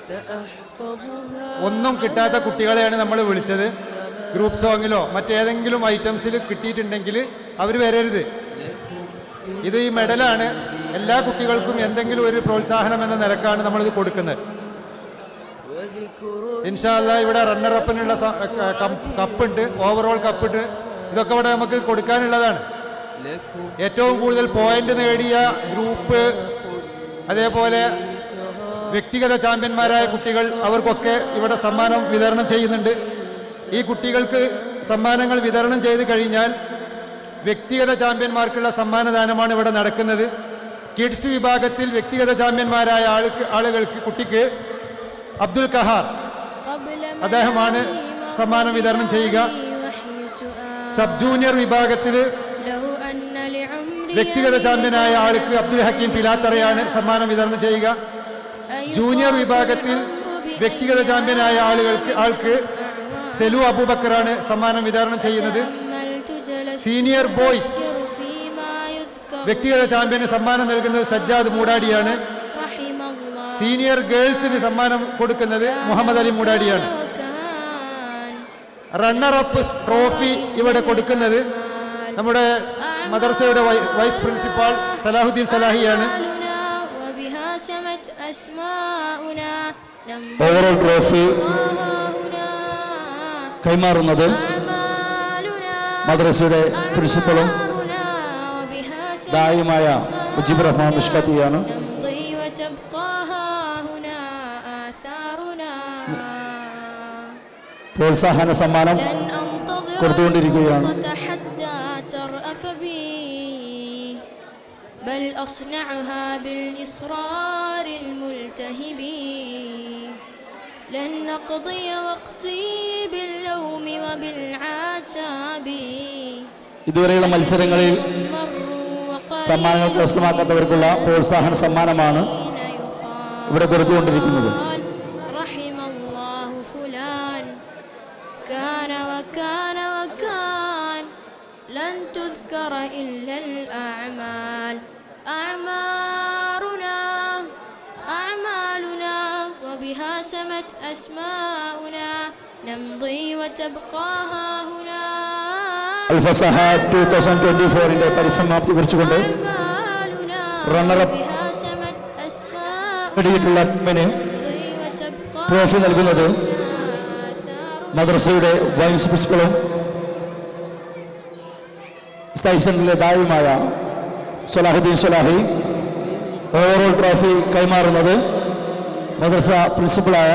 S3: سأحفظها.
S2: ഒന്നും കിട്ടാത്ത കുട്ടികളെയാണ് നമ്മൾ വിളിച്ചത്. ഗ്രൂപ്പ് സോങ്ങിലോ മറ്റേതെങ്കിലും ഐറ്റംസിൽ കിട്ടിയിട്ടുണ്ടെങ്കിൽ അവർ വരരുത്. ഇത് ഈ മെഡലാണ്. എല്ലാ കുട്ടികൾക്കും എന്തെങ്കിലും ഒരു പ്രോത്സാഹനം എന്ന നിലക്കാണ് നമ്മളിത് കൊടുക്കുന്നത്. ഇൻഷാ അല്ലാഹ് ഇവിടെ റണ്ണറപ്പിനുള്ള കപ്പുണ്ട്, ഓവറോൾ കപ്പുണ്ട്. ഇതൊക്കെ ഇവിടെ നമുക്ക് കൊടുക്കാനുള്ളതാണ്. ഏറ്റവും കൂടുതൽ പോയിന്റ് നേടിയ ഗ്രൂപ്പ്, അതേപോലെ വ്യക്തിഗത ചാമ്പ്യന്മാരായ കുട്ടികൾ, അവർക്കൊക്കെ ഇവിടെ സമ്മാനം വിതരണം ചെയ്യുന്നുണ്ട്. ഈ കുട്ടികൾക്ക് സമ്മാനങ്ങൾ വിതരണം ചെയ്ത് കഴിഞ്ഞാൽ വ്യക്തിഗത ചാമ്പ്യന്മാർക്കുള്ള സമ്മാനദാനമാണ് ഇവിടെ നടക്കുന്നത്. കിഡ്സ് വിഭാഗത്തിൽ വ്യക്തിഗത ചാമ്പ്യന്മാരായ കുട്ടിക്ക് അബ്ദുൽ കഹാർ അദ്ദേഹമാണ് സമ്മാനം വിതരണം ചെയ്യുക. സബ് ജൂനിയർ വിഭാഗത്തിൽ വ്യക്തിഗത ചാമ്പ്യനായ ആൾക്ക് അബ്ദുൽ ഹക്കീം പിലാത്തറയാണ് സമ്മാനം വിതരണം ചെയ്യുക. ജൂനിയർ വിഭാഗത്തിൽ വ്യക്തിഗത ചാമ്പ്യനായ ആൾക്ക് സെലു അബൂബക്കറാണ് സമ്മാനം വിതരണം ചെയ്യുന്നത്. സീനിയർ ബോയ്സ് വ്യക്തിഗത ചാമ്പ്യന് സമ്മാനം നൽകുന്നത് സജ്ജാദ് മൂടാടിയാണ്. സീനിയർ ഗേൾസിന് സമ്മാനം കൊടുക്കുന്നത് മുഹമ്മദ് അലി മൂടാടിയാണ്. റണ്ണറപ്പ് ട്രോഫി ഇവിടെ കൊടുക്കുന്നത് നമ്മുടെ മദ്രസയുടെ വൈസ് പ്രിൻസിപ്പാൾ സലാഹുദ്ദീൻ സലാഹിയാണ്.
S7: ഓവറോൾ ട്രോഫി കൈമാറുന്നത് മദ്രസയുടെ പ്രിൻസിപ്പലും
S5: أعمارنا وبها سمت
S7: ദായിയുമായ മുജീബ് റഹ്മാൻ മിഷ്കത്തിയാണ്.
S5: نمضي وتبقى ها هنا آثارنا
S7: പ്രോത്സാഹന സമ്മാനം
S5: لن أنتظر
S7: കൊടുത്തുകൊണ്ടിരിക്കുകയാണ്.
S5: الفرصة حتى ترأف بي بل أصنعها بالإصرار الملتهب لن نقضي وقتي باللوم وبالعتاب
S7: ഇതുവരെയുള്ള മത്സരങ്ങളിൽ സമ്മാനങ്ങൾ കരസ്ഥമാക്കാത്തവർക്കുള്ള പ്രോത്സാഹന സമ്മാനമാണ് ഇവിടെ കൊടുത്തുകൊണ്ടിരിക്കുന്നത്.
S5: رحم الله فلان كان وكان وكان لن تذكر إلا الأعمال أعمارنا أعمالنا وبها سمت أسماؤنا نمضي وتبقى ها هنا
S7: അൽഫസഹ 2024ന്റെ പരിസമാപ്തി കുറിച്ചുകൊണ്ട്
S5: أعمالنا
S7: റണ്ണറപ്പ്
S5: وبها سمت أسماؤنا
S7: നേടിയിട്ടുള്ള ടീമിന്
S5: نمضي وتبقى
S7: ട്രോഫി നൽകുന്നത്
S5: آثارنا
S7: മദ്രസയുടെ വൈസ് പ്രിൻസിപ്പലും സ്റ്റൈൽ സെന്ററിലെ ദായിയുമായ സലാഹുദ്ദീൻ സലാഹി. ഓവറോൾ ട്രോഫി കൈമാറുന്നത് മദ്രസ പ്രിൻസിപ്പളായ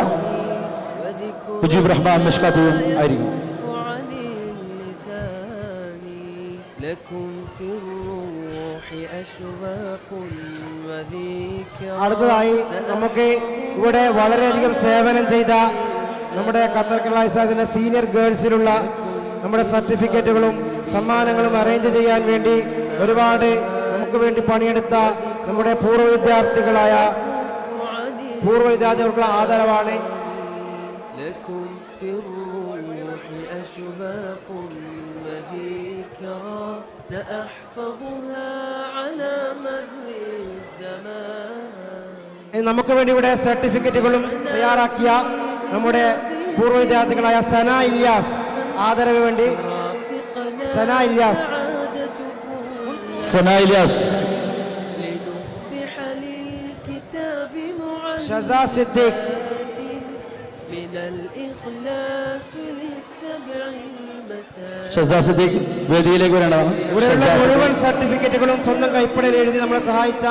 S7: മുജീബ് റഹ്മാൻ മിഷ്കാത്തിയും ആയിരിക്കും.
S3: عن اللسان لكم في الروح أشواق وذكرى
S4: അടുത്തതായി നമുക്ക് ഇവിടെ വളരെയധികം സേവനം ചെയ്ത നമ്മുടെ ഖത്തർ കേരള ഇസ്ലാമിന്റെ സീനിയർ ഗേൾസിലുള്ള നമ്മുടെ സർട്ടിഫിക്കറ്റുകളും സമ്മാനങ്ങളും അറേഞ്ച് ചെയ്യാൻ വേണ്ടി ഒരുപാട് നമുക്ക് വേണ്ടി പണിയെടുത്ത നമ്മുടെ പൂർവ്വ വിദ്യാർത്ഥികൾക്കുള്ള ആദരവാണ്.
S3: لكم في الروح أشواق وذكرى سأحفظها على مر الزمان
S4: ഇനി നമുക്ക് വേണ്ടി ഇവിടെ സർട്ടിഫിക്കറ്റുകളും തയ്യാറാക്കിയ നമ്മുടെ പൂർവ്വ വിദ്യാർത്ഥികളായ സന ഇല്യാസ് ആദരവ് വേണ്ടി സന ഇല്യാസ്,
S7: സന ഇലിയാസ്,
S3: لنصبح للكتاب
S4: ഷസ സിദ്ദീഖ്,
S3: من الإخلاص للسبع المثاني
S7: ഷസാ സിദ്ദീഖ് വേദിയിലേക്ക് വരേണ്ടതാണ്.
S4: ഇവിടെയുള്ള
S7: ഷസാ
S4: മുഴുവൻ
S7: സിദ്ദീഖ്.
S4: സർട്ടിഫിക്കറ്റുകളും സ്വന്തം കൈപ്പടയിൽ എഴുതി നമ്മളെ സഹായിച്ച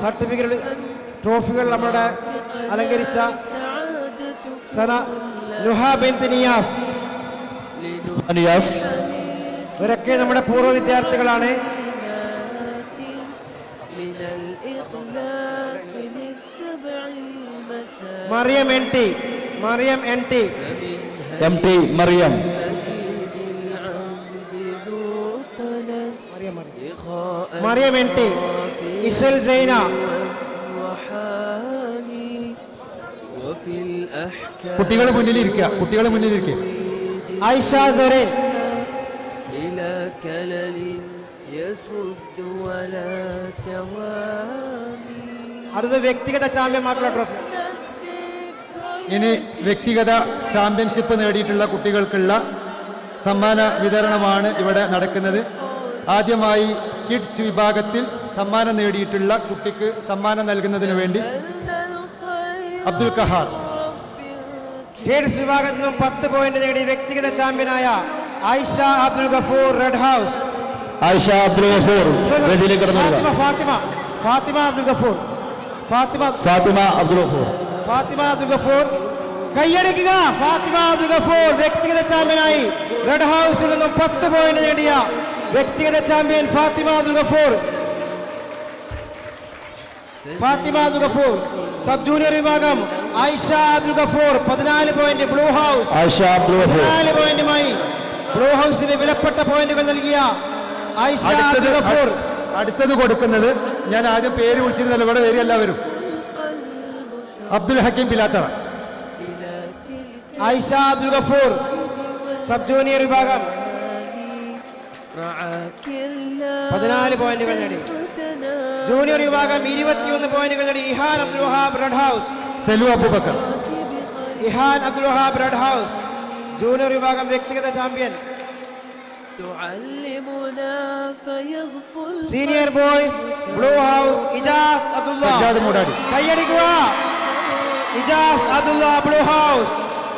S4: സർട്ടിഫിക്കറ്റ് ട്രോഫികൾ നമ്മുടെ അലങ്കരിച്ച സന നുഹ ബിൻത് നിയാസ്
S7: നിയാസ്,
S4: ഇവരൊക്കെ നമ്മുടെ പൂർവ്വ വിദ്യാർത്ഥികളാണ്.
S3: من الإخلاص للسبع المثاني
S4: Mariyam N T, Mariyam N T,
S7: MT Mariyam,
S3: مجيد العذب ذو طلل إخاء
S4: Mariyam N T, Isal Saina,
S3: وحاني وفي الأحكام
S2: കുട്ടികൾ മുന്നിലിരിക്കുക, കുട്ടികൾ മുന്നിലിരിക്കുക.
S4: ഐഷ സെറിൻ,
S3: إلى كلل يسد ولا تواني
S4: അടുത്ത വ്യക്തിഗത ചാമ്പ്യന്മാർക്കുള്ള ട്രോഫി.
S2: ഇനി വ്യക്തിഗത ചാമ്പ്യൻഷിപ്പ് നേടിയിട്ടുള്ള കുട്ടികൾക്കുള്ള സമ്മാന വിതരണമാണ് ഇവിടെ നടക്കുന്നത്. ആദ്യമായി കിഡ്സ് വിഭാഗത്തിൽ സമ്മാനം നേടിയിട്ടുള്ള കുട്ടിക്ക് സമ്മാനം നൽകുന്നതിന് വേണ്ടി അബ്ദുൽ കഹാർ.
S4: കിഡ്സ് വിഭാഗത്തിൽ നിന്നും 10 പോയിന്റ് നേടി വ്യക്തിഗത ചാമ്പ്യനായ ഐഷ അബ്ദുൽ ഗഫൂർ റെഡ് ഹൗസ്.
S7: ആയിഷ അബ്ദുൽ ഗഫൂർ വേദിയിലേക്ക് കടന്നു വരിക.
S4: ഫാത്തിമ ഫാത്തിമ അബ്ദുൽ ഗഫൂർ, ഫാത്തിമ
S7: ഫാത്തിമ അബ്ദുൽ ഗഫൂർ,
S4: ഫാത്തിമ അബ്ദുൽ ഗഫൂർ കൈയടിക്കുക. ഫാത്തിമ അബ്ദുൽ ഗഫൂർ വ്യക്തിഗത ചാമ്പ്യനായി റെഡ് ഹൗസിൽ നിന്നും 10 പോയിന്റ് നേടിയ വ്യക്തിഗത champion Fathima Abdul Gafoor. Fathima Abdul Gafoor. Sub junior വിഭാഗം Aisha Abdul Gafoor 14 point. Blue house
S7: Ayisha Abdul Gafoor.
S4: 14 പോയിന്റുമായി ബ്ലൂ ഹൗസിന് വിലപ്പെട്ട പോയിന്റുകൾ നൽകിയ ഐഷ അബ്ദുൽ ഗഫൂർ.
S2: അടുത്തത് കൊടുക്കുന്നത്, ഞാൻ ആദ്യം പേര് വിളിച്ചിരുന്നല്ലോ, ഇവിടെ വരും എല്ലാവരും. അബ്ദുൽ ഹക്കീം പിലാത്തറ.
S4: ഐഷ അബ്ദുൽ ഗഫൂർ സബ് ജൂനിയർ വിഭാഗം 14 പോയിന്റുകൾ നേടി. ജൂനിയർ വിഭാഗം 21 പോയിന്റുകൾ നേടി Ihan Abdul Wahab red house.
S2: Selu Abubakkar.
S4: Ihan Abdul Wahab red house junior വിഭാഗം വ്യക്തിഗത champion.
S3: تعلمنا فيغفل
S4: senior boys blue house Ijas Abdullah.
S2: Sajjad Moodadi.
S4: കൈയടിക്കുക. ഇജാസ് അബ്ദുള്ള ബ്ലൂ ഹൗസ്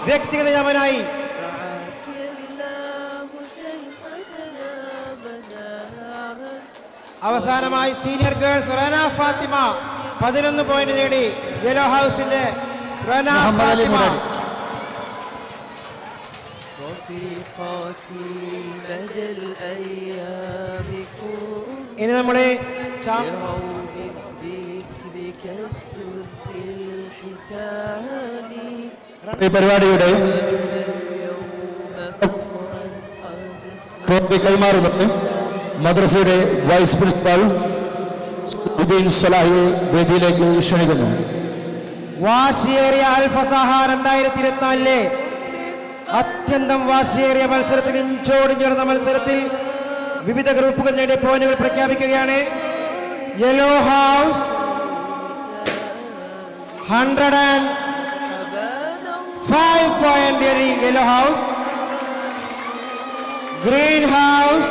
S4: വ്യക്തിഗത ചാമ്പ്യനായി.
S3: الله شيختنا
S4: അവസാനമായി senior girls Rana Fathima 11 point നേടി യെല്ലോ ഹൗസിന്റെ റന ഫാത്തിമ.
S3: رفيقاتي لدى الأيام
S4: ഇനി നമ്മുടെ
S3: بروض الذكر كالدر الحسان
S7: ഈ പരിപാടിയുടെ
S3: اليوم فخرا قد
S7: ട്രോഫി കൈമാറുന്നത് മദ്രസയുടെ വൈസ് പ്രിൻസിപ്പാൾ ഉദീൻ സലാഹി വേദിയിലേക്ക് ക്ഷണിക്കുന്നു.
S4: വാശിയേറിയ അൽ ഫസാഹ 2024 അത്യന്തം വാശിയേറിയ മത്സരത്തിൽ ഇഞ്ചോടിഞ്ച് നടന്ന മത്സരത്തിൽ വിവിധ ഗ്രൂപ്പുകൾ നേടിയ പോയിന്റുകൾ പ്രഖ്യാപിക്കുകയാണ്. യെല്ലോ ഹൗസ് 105 പോയിന്റ് നേടി yellow house. Green house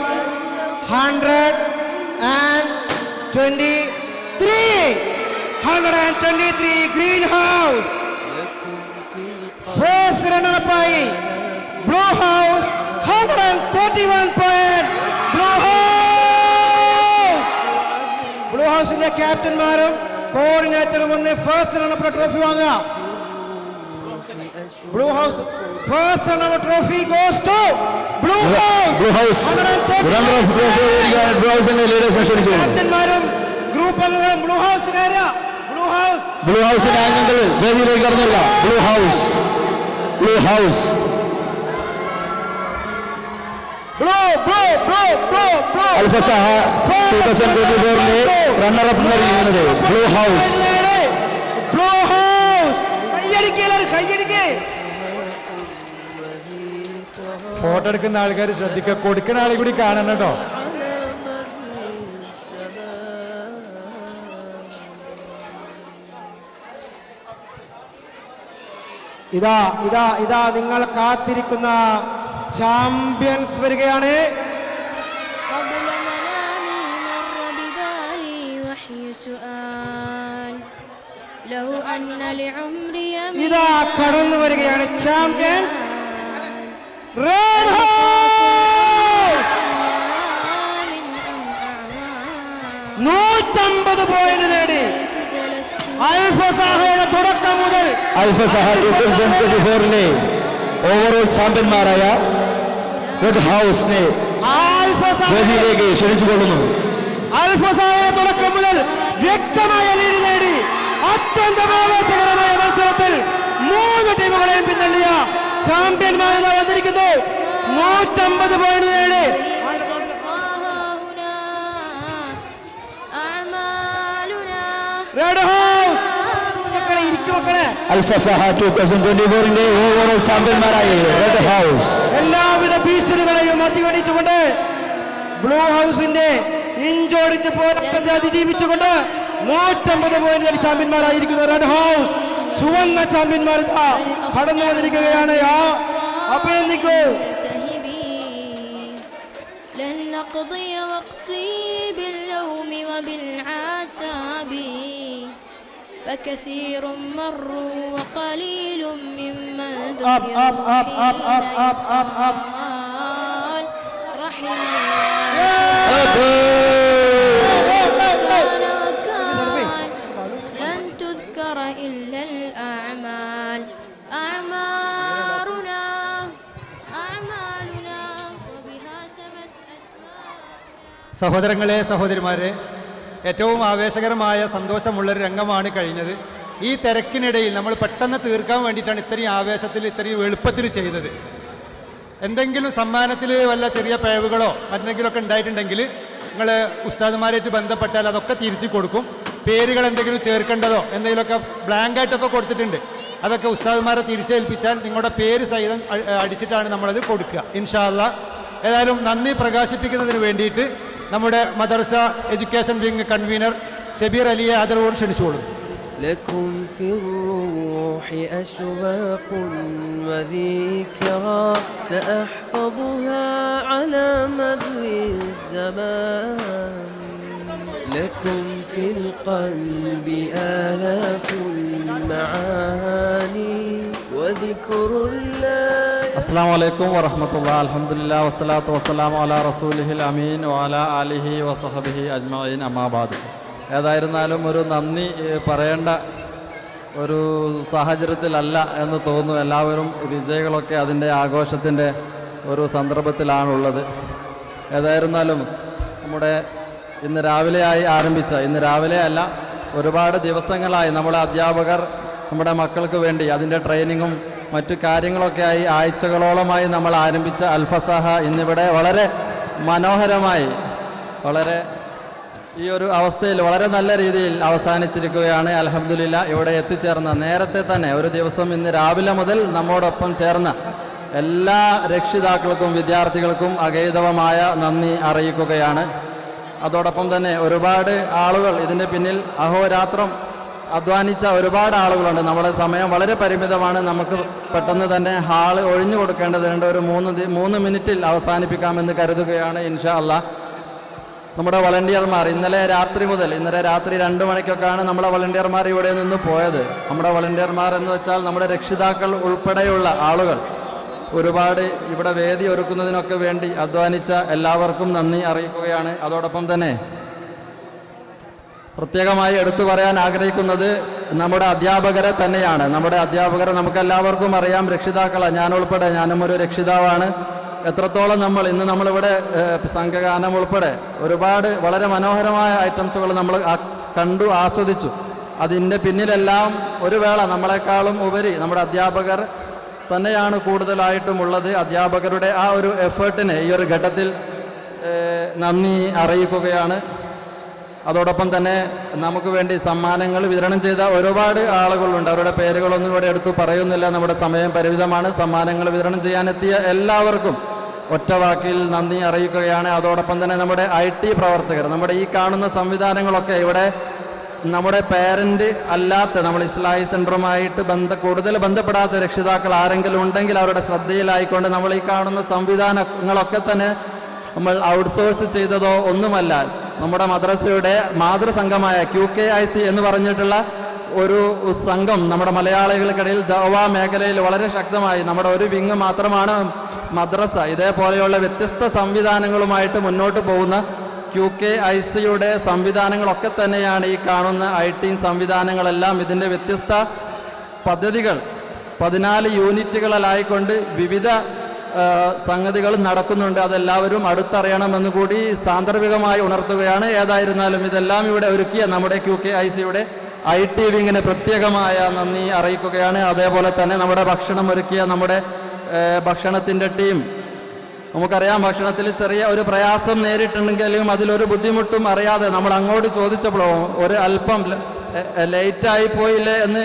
S4: 123 green house. First റണ്ണറപ്പായി ബ്ലൂ ഹൗസ് 131 പോയിന്റ് ബ്ലൂ ഹൗസിന്റെ ക്യാപ്റ്റന്മാരും കോർഡിനേറ്ററും വന്ന് ഫസ്റ്റ് റണ്ണപ്പ് ട്രോഫി വാങ്ങുക. Blue house first runner up trophy goes to blue house. ക്യാപ്റ്റന്മാരും ഗ്രൂപ്പ് അംഗങ്ങളും ബ്ലൂ ഹൗസ്
S7: ബ്ലൂ ഹൗസിന്റെ അംഗങ്ങൾ വേദിയിലേക്ക് കടന്നില്ല. ബ്ലൂ ഹൗസ് അൽഫസഹ 2024 റണ്ണറപ്പ് നൽകിയിരിക്കുന്നത് ബ്ലൂ ഹൗസ്.
S2: ഫോട്ടോ എടുക്കുന്ന ആൾക്കാർ ശ്രദ്ധിക്കുക, കൊടുക്കുന്ന ആളെ കൂടി കാണണം കേട്ടോ.
S4: ഇതാ ഇതാ ഇതാ നിങ്ങൾ കാത്തിരിക്കുന്ന ചാമ്പ്യൻസ് വരികയാണ്.
S5: قبل منامي مر ببالي وحي سؤال لو أن لعمري
S4: ഇതാ കടന്നു വരികയാണ് ചാമ്പ്യൻ റെഡ് ഹൗസ്. 150 പോയിന്റ് നേടി അൽ ഫസാഹയുടെ തുടക്കം മുതൽ
S7: അൽഫസഹ 2024 ഓവറോൾ ചാമ്പ്യന്മാരായ റെഡ് ഹൗസിനെ വേദിയിലേക്ക് ക്ഷണിച്ചുകൊള്ളുന്നു.
S4: അൽ ഫസാഹയുടെ തുടക്കം മുതൽ വ്യക്തമായ ലീഡ് നേടി അത്യന്തം ആവേശകരമായ മത്സരത്തിൽ 3 ടീമുകളെയും പിന്തള്ളിയ ചാമ്പ്യന്മാരെ വന്നിരിക്കുന്നു. 150 പോയിന്റ് നേടി റെഡ് ഹൗസ്. മക്കളെ ഇരിക്കും മക്കളെ.
S7: അൽഫസഹ 2024 ഓവറോൾ ചാമ്പ്യന്മാരായ റെഡ് ഹൗസ്
S4: എല്ലാവിധ ഭീഷണികളെയും അതിഗണിച്ചുകൊണ്ട് ബ്ലൂ ഹൗസിന്റെ ഇഞ്ചോടിന്റെ പോരാട്ടത്തെ അതിജീവിച്ചുകൊണ്ട് 150 പോയിന്റ് നേടി ചാമ്പ്യന്മാരായിരിക്കുന്ന റെഡ് ഹൗസ് ചുവന്ന ചാമ്പ്യന്മാർ ഇതാ കടന്നു വന്നിരിക്കുകയാണ്. അഭിനന്ദിക്കൂ.
S5: لن نقضي وقتي باللوم وبالعتاب فكثير مروا وقليل ممن
S4: up up up up up up up up
S5: رحم كان وكان لن تذكر إلا الأعمال أعمالنا وبها سمت أسماؤنا.
S2: സഹോദരങ്ങളെ, സഹോദരിമാരെ, ഏറ്റവും ആവേശകരമായ സന്തോഷമുള്ളൊരു രംഗമാണ് കഴിഞ്ഞത്. ഈ തിരക്കിനിടയിൽ നമ്മൾ പെട്ടെന്ന് തീർക്കാൻ വേണ്ടിയിട്ടാണ് ഇത്രയും ആവേശത്തിൽ ഇത്രയും എളുപ്പത്തിൽ ചെയ്തത്. എന്തെങ്കിലും സമ്മാനത്തിൽ വല്ല ചെറിയ പിഴവുകളോ മറ്റെന്തെങ്കിലുമൊക്കെ ഉണ്ടായിട്ടുണ്ടെങ്കിൽ നിങ്ങൾ ഉസ്താദുമാരായിട്ട് ബന്ധപ്പെട്ടാൽ അതൊക്കെ തിരുത്തി കൊടുക്കും. പേരുകൾ എന്തെങ്കിലും ചേർക്കേണ്ടതോ എന്തെങ്കിലുമൊക്കെ ബ്ലാങ്കായിട്ടൊക്കെ കൊടുത്തിട്ടുണ്ട്, അതൊക്കെ ഉസ്താദുമാരെ തിരിച്ചേൽപ്പിച്ചാൽ നിങ്ങളുടെ പേര് സഹിതം അടിച്ചിട്ടാണ് നമ്മളത് കൊടുക്കുക ഇൻഷാ അല്ലാഹ്. ഏതായാലും നന്ദി പ്രകാശിപ്പിക്കുന്നതിന് വേണ്ടിയിട്ട് നമ്മുടെ മദ്രസ എഡ്യൂക്കേഷൻ വിംഗ് കൺവീനർ ഷബീർ അലിയെ ആദരവോടെ ക്ഷണിച്ചുകൊള്ളും.
S3: لكم في الروح أشواق وذكرى سأحفظها على مر الزمان. لكم في القلب آلاف المعاني وذكر الله
S8: അസ്സലാമു അലൈക്കും വറഹ്മത്തുള്ളാഹി അൽഹംദുലില്ലാഹി വസ്സലാത്തു വസ്സലാമു അലാ റസൂലിഹിൽ അമീൻ വഅലാ ആലിഹി വസഹബിഹി അജ്മഈൻ അമ്മാ ബഅദ്. ഏതായിരുന്നാലും ഒരു നന്ദി പറയേണ്ട ഒരു സാഹചര്യത്തിലല്ല എന്ന് തോന്നുന്നു. എല്ലാവരും വിജയികളൊക്കെ അതിൻ്റെ ആഘോഷത്തിൻ്റെ ഒരു സന്ദർഭത്തിലാണുള്ളത്. ഏതായിരുന്നാലും നമ്മുടെ ഇന്ന് രാവിലെയായി ആരംഭിച്ച, ഇന്ന് രാവിലെ അല്ല, ഒരുപാട് ദിവസങ്ങളായി നമ്മളെ അധ്യാപകർ നമ്മുടെ മക്കൾക്ക് വേണ്ടി അതിൻ്റെ ട്രെയിനിങ്ങും മറ്റു കാര്യങ്ങളൊക്കെയായി ആഴ്ചകളോളമായി നമ്മൾ ആരംഭിച്ച അൽഫസഹ ഇന്നിവിടെ വളരെ മനോഹരമായി, വളരെ ഈ ഒരു അവസ്ഥയിൽ വളരെ നല്ല രീതിയിൽ അവസാനിച്ചിരിക്കുകയാണ്. അൽഹംദുലില്ലാ. ഇവിടെ എത്തിച്ചേർന്ന നേരത്തെ തന്നെ ഒരു ദിവസം ഇന്ന് രാവിലെ മുതൽ നമ്മോടൊപ്പം ചേർന്ന എല്ലാ രക്ഷിതാക്കൾക്കും വിദ്യാർത്ഥികൾക്കും അഗൈതവമായ നന്ദി അറിയിക്കുകയാണ്. അതോടൊപ്പം തന്നെ ഒരുപാട് ആളുകൾ ഇതിൻ്റെ പിന്നിൽ അഹോരാത്രം അധ്വാനിച്ച ഒരുപാട് ആളുകളുണ്ട്. നമ്മുടെ സമയം വളരെ പരിമിതമാണ്. നമുക്ക് പെട്ടെന്ന് തന്നെ ഹാള് ഒഴിഞ്ഞു കൊടുക്കേണ്ടതുണ്ട്. ഒരു 3 മിനിറ്റിൽ അവസാനിപ്പിക്കാമെന്ന് കരുതുകയാണ് ഇൻഷാ അല്ലാഹ്. നമ്മുടെ വളണ്ടിയർമാർ ഇന്നലെ രാത്രി 2 മണിക്കൊക്കെയാണ് നമ്മുടെ വളണ്ടിയർമാർ ഇവിടെ നിന്ന് പോയത്. നമ്മുടെ വളണ്ടിയർമാർ എന്ന് വെച്ചാൽ നമ്മുടെ രക്ഷിതാക്കൾ ഉൾപ്പെടെയുള്ള ആളുകൾ ഒരുപാട് ഇവിടെ വേദി ഒരുക്കുന്നതിനൊക്കെ വേണ്ടി അധ്വാനിച്ച എല്ലാവർക്കും നന്ദി അറിയിക്കുകയാണ്. അതോടൊപ്പം തന്നെ പ്രത്യേകമായി എടുത്തു പറയാൻ ആഗ്രഹിക്കുന്നത് നമ്മുടെ അധ്യാപകരെ തന്നെയാണ്. നമ്മുടെ അധ്യാപകരെ നമുക്കെല്ലാവർക്കും അറിയാം, രക്ഷിതാക്കളാണ്. ഞാനുൾപ്പെടെ, ഞാനും ഒരു രക്ഷിതാവാണ്. എത്രത്തോളം നമ്മളിവിടെ സംഘഗാനം ഉൾപ്പെടെ ഒരുപാട് വളരെ മനോഹരമായ ഐറ്റംസുകൾ നമ്മൾ കണ്ടു ആസ്വദിച്ചു. അതിൻ്റെ പിന്നിലെല്ലാം ഒരു വേള നമ്മളെക്കാളും ഉപരി നമ്മുടെ അധ്യാപകർ തന്നെയാണ് കൂടുതലായിട്ടും ഉള്ളത്. അധ്യാപകരുടെ ആ ഒരു എഫേർട്ടിന് ഈ ഒരു ഘട്ടത്തിൽ നന്ദി അറിയിക്കുകയാണ്. അതോടൊപ്പം തന്നെ നമുക്ക് വേണ്ടി സമ്മാനങ്ങൾ വിതരണം ചെയ്ത ഒരുപാട് ആളുകളുണ്ട്. അവരുടെ പേരുകളൊന്നും ഇവിടെ എടുത്തു പറയുന്നില്ല, നമ്മുടെ സമയം പരിമിതമാണ്. സമ്മാനങ്ങൾ വിതരണം ചെയ്യാനെത്തിയ എല്ലാവർക്കും ഒറ്റ വാക്കിൽ നന്ദി അറിയിക്കുകയാണ്. അതോടൊപ്പം തന്നെ നമ്മുടെ IT പ്രവർത്തകർ, നമ്മുടെ ഈ കാണുന്ന സംവിധാനങ്ങളൊക്കെ ഇവിടെ നമ്മുടെ പേരൻ്റ് അല്ലാത്ത, നമ്മൾ ഇസ്ലാഹി സെൻറ്ററുമായിട്ട് കൂടുതൽ ബന്ധപ്പെടാത്ത രക്ഷിതാക്കൾ ആരെങ്കിലും ഉണ്ടെങ്കിൽ അവരുടെ ശ്രദ്ധയിലായിക്കൊണ്ട് നമ്മൾ ഈ കാണുന്ന സംവിധാനങ്ങളൊക്കെ തന്നെ നമ്മൾ ഔട്ട്സോഴ്സ് ചെയ്തതോ ഒന്നുമല്ല. നമ്മുടെ മദ്രസയുടെ മാതൃസംഘമായ QKIC എന്ന് പറഞ്ഞിട്ടുള്ള ഒരു സംഘം നമ്മുടെ മലയാളികൾക്കിടയിൽ ദഅവാ മേഖലയിൽ വളരെ ശക്തമായി, നമ്മുടെ ഒരു വിങ് മാത്രമാണ് മദ്രസ. ഇതേപോലെയുള്ള വ്യത്യസ്ത സംവിധാനങ്ങളുമായിട്ട് മുന്നോട്ട് പോകുന്ന QKICയുടെ സംവിധാനങ്ങളൊക്കെ തന്നെയാണ് ഈ കാണുന്ന IT സംവിധാനങ്ങളെല്ലാം. ഇതിൻ്റെ വ്യത്യസ്ത പദ്ധതികൾ 14 യൂണിറ്റുകളിലായിക്കൊണ്ട് വിവിധ സംഗതികൾ നടക്കുന്നുണ്ട്. അതെല്ലാവരും അടുത്തറിയണമെന്ന് കൂടി സാന്ദർഭികമായി ഉണർത്തുകയാണ്. ഏതായിരുന്നാലും ഇതെല്ലാം ഇവിടെ ഒരുക്കിയ നമ്മുടെ QKICയുടെ IT വിങ്ങിന് പ്രത്യേകമായ നന്ദി അറിയിക്കുകയാണ്. അതേപോലെ തന്നെ നമ്മുടെ ഭക്ഷണം ഒരുക്കിയ നമ്മുടെ ഭക്ഷണത്തിൻ്റെ ടീം, നമുക്കറിയാം ഭക്ഷണത്തിൽ ചെറിയ ഒരു പ്രയാസം നേരിട്ടുണ്ടെങ്കിലും അതിലൊരു ബുദ്ധിമുട്ടും അറിയാതെ നമ്മൾ അങ്ങോട്ട് ചോദിച്ചപ്പോഴോ ഒരു അല്പം ലേറ്റായി പോയില്ലേ എന്ന്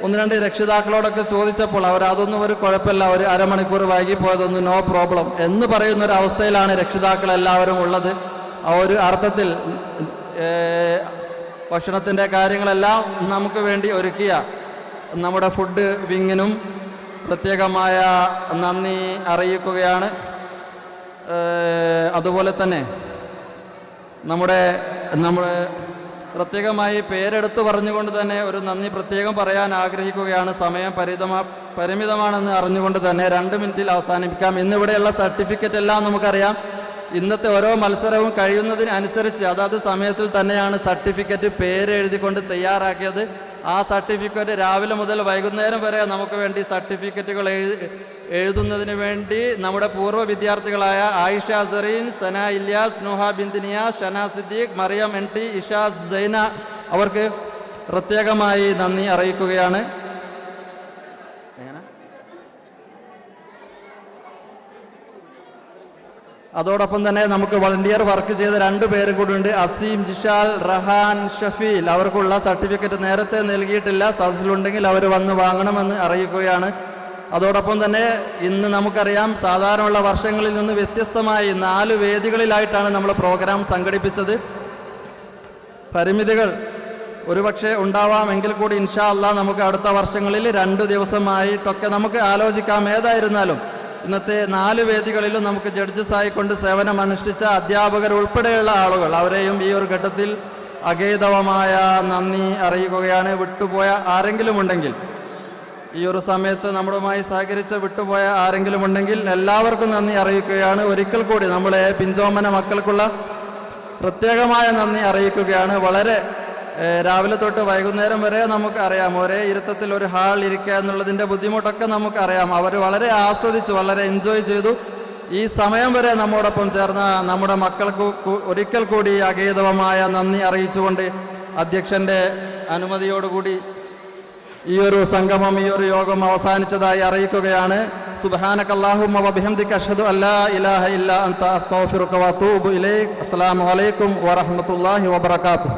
S8: 1-2 രക്ഷിതാക്കളോടൊക്കെ ചോദിച്ചപ്പോൾ അവർ അതൊന്നും ഒരു കുഴപ്പമില്ല, ഒരു അരമണിക്കൂർ വൈകി പോയതൊന്നും നോ പ്രോബ്ലം എന്ന് പറയുന്നൊരവസ്ഥയിലാണ് രക്ഷിതാക്കളെല്ലാവരും ഉള്ളത്. ആ ഒരു അർത്ഥത്തിൽ ഭക്ഷണത്തിൻ്റെ കാര്യങ്ങളെല്ലാം നമുക്ക് വേണ്ടി ഒരുക്കിയ നമ്മുടെ ഫുഡ് വിങ്ങിനും പ്രത്യേകമായ നന്ദി അറിയിക്കുകയാണ്. അതുപോലെ തന്നെ നമ്മുടെ പ്രത്യേകമായി പേരെടുത്ത് പറഞ്ഞുകൊണ്ട് തന്നെ ഒരു നന്ദി പ്രത്യേകം പറയാൻ ആഗ്രഹിക്കുകയാണ്. സമയം പരിമിതമാണെന്ന് അറിഞ്ഞുകൊണ്ട് തന്നെ 2 മിനിറ്റിൽ അവസാനിപ്പിക്കാം. ഇന്നിവിടെയുള്ള സർട്ടിഫിക്കറ്റ് എല്ലാം നമുക്കറിയാം. ഇന്നത്തെ ഓരോ മത്സരവും കഴിയുന്നതിനനുസരിച്ച് അതാത് സമയത്തിൽ തന്നെയാണ് സർട്ടിഫിക്കറ്റ് പേരെഴുതിക്കൊണ്ട് തയ്യാറാക്കിയത്. ആ സർട്ടിഫിക്കറ്റ് രാവിലെ മുതൽ വൈകുന്നേരം വരെ നമുക്ക് വേണ്ടി സർട്ടിഫിക്കറ്റുകൾ എഴുതുന്നതിന് വേണ്ടി നമ്മുടെ പൂർവ്വ വിദ്യാർത്ഥികളായ ആയിഷ സറീൻ, സന ഇല്യാസ്, നുഹ ബിന്ത് നിയാസ്, ഷന സിദ്ദീഖ്, മറിയം NT, ഇഷാസ്, സൈന അവർക്ക് പ്രത്യേകമായി നന്ദി അറിയിക്കുകയാണ്. അതോടൊപ്പം തന്നെ നമുക്ക് വളണ്ടിയർ വർക്ക് ചെയ്ത 2 പേരും കൂടി ഉണ്ട്. അസീം, ജിഷാൽ, റഹാൻ, ഷഫീൽ. അവർക്കുള്ള സർട്ടിഫിക്കറ്റ് നേരത്തെ നൽകിയിട്ടില്ല. സദസ്സിലുണ്ടെങ്കിൽ അവർ വന്ന് വാങ്ങണമെന്ന് അറിയിക്കുകയാണ്. അതോടൊപ്പം തന്നെ ഇന്ന് നമുക്കറിയാം സാധാരണയുള്ള വർഷങ്ങളിൽ നിന്ന് വ്യത്യസ്തമായി 4 വേദികളിലായിട്ടാണ് നമ്മൾ പ്രോഗ്രാം സംഘടിപ്പിച്ചത്. പരിമിതികൾ ഒരുപക്ഷെ ഉണ്ടാവാമെങ്കിൽ കൂടി ഇൻഷാ അല്ലാഹ് നമുക്ക് അടുത്ത വർഷങ്ങളിൽ 2 ദിവസമായിട്ടൊക്കെ നമുക്ക് ആലോചിക്കാം. ഏതായിരുന്നാലും ഇന്നത്തെ 4 വേദികളിലും നമുക്ക് ജഡ്ജസ് ആയിക്കൊണ്ട് സേവനം അനുഷ്ഠിച്ച അധ്യാപകർ ഉൾപ്പെടെയുള്ള ആളുകൾ, അവരെയും ഈ ഒരു ഘട്ടത്തിൽ അഗൈതവമായ നന്ദി അറിയിക്കുകയാണ്. വിട്ടുപോയ ആരെങ്കിലും ഉണ്ടെങ്കിൽ ഈ ഒരു സമയത്ത് നമ്മുമായി സഹകരിച്ച് വിട്ടുപോയ ആരെങ്കിലും ഉണ്ടെങ്കിൽ എല്ലാവർക്കും നന്ദി അറിയിക്കുകയാണ്. ഒരിക്കൽ കൂടി നമ്മളെ പിഞ്ചോമന മക്കൾക്കുള്ള പ്രത്യേകമായ നന്ദി അറിയിക്കുകയാണ്. വളരെ രാവിലെ തൊട്ട് വൈകുന്നേരം വരെ നമുക്കറിയാം, ഒരേ ഇരുത്തത്തിൽ ഒരു ഹാൾ ഇരിക്കുക എന്നുള്ളതിൻ്റെ ബുദ്ധിമുട്ടൊക്കെ നമുക്കറിയാം. അവർ വളരെ ആസ്വദിച്ചു, വളരെ എൻജോയ് ചെയ്തു. ഈ സമയം വരെ നമ്മോടൊപ്പം ചേർന്ന നമ്മുടെ മക്കൾക്ക് ഒരിക്കൽ കൂടി അഗേതവമായ നന്ദി അറിയിച്ചുകൊണ്ട് അധ്യക്ഷൻ്റെ അനുമതിയോടുകൂടി ഈ ഒരു സംഗമം, ഈ ഒരു യോഗം അവസാനിച്ചതായി അറിയിക്കുകയാണ്. സുബ്ഹാനകല്ലാഹുമ്മ വബിഹംദിക അഷ്ഹദു അല്ലാ ഇലാഹ ഇല്ലാ അൻത അസ്തഗ്ഫിറുക വഅതൂബു ഇലൈക്. അസ്സലാമു അലൈക്കും വറഹ്മത്തുള്ളാഹി വബറകാതുഹു.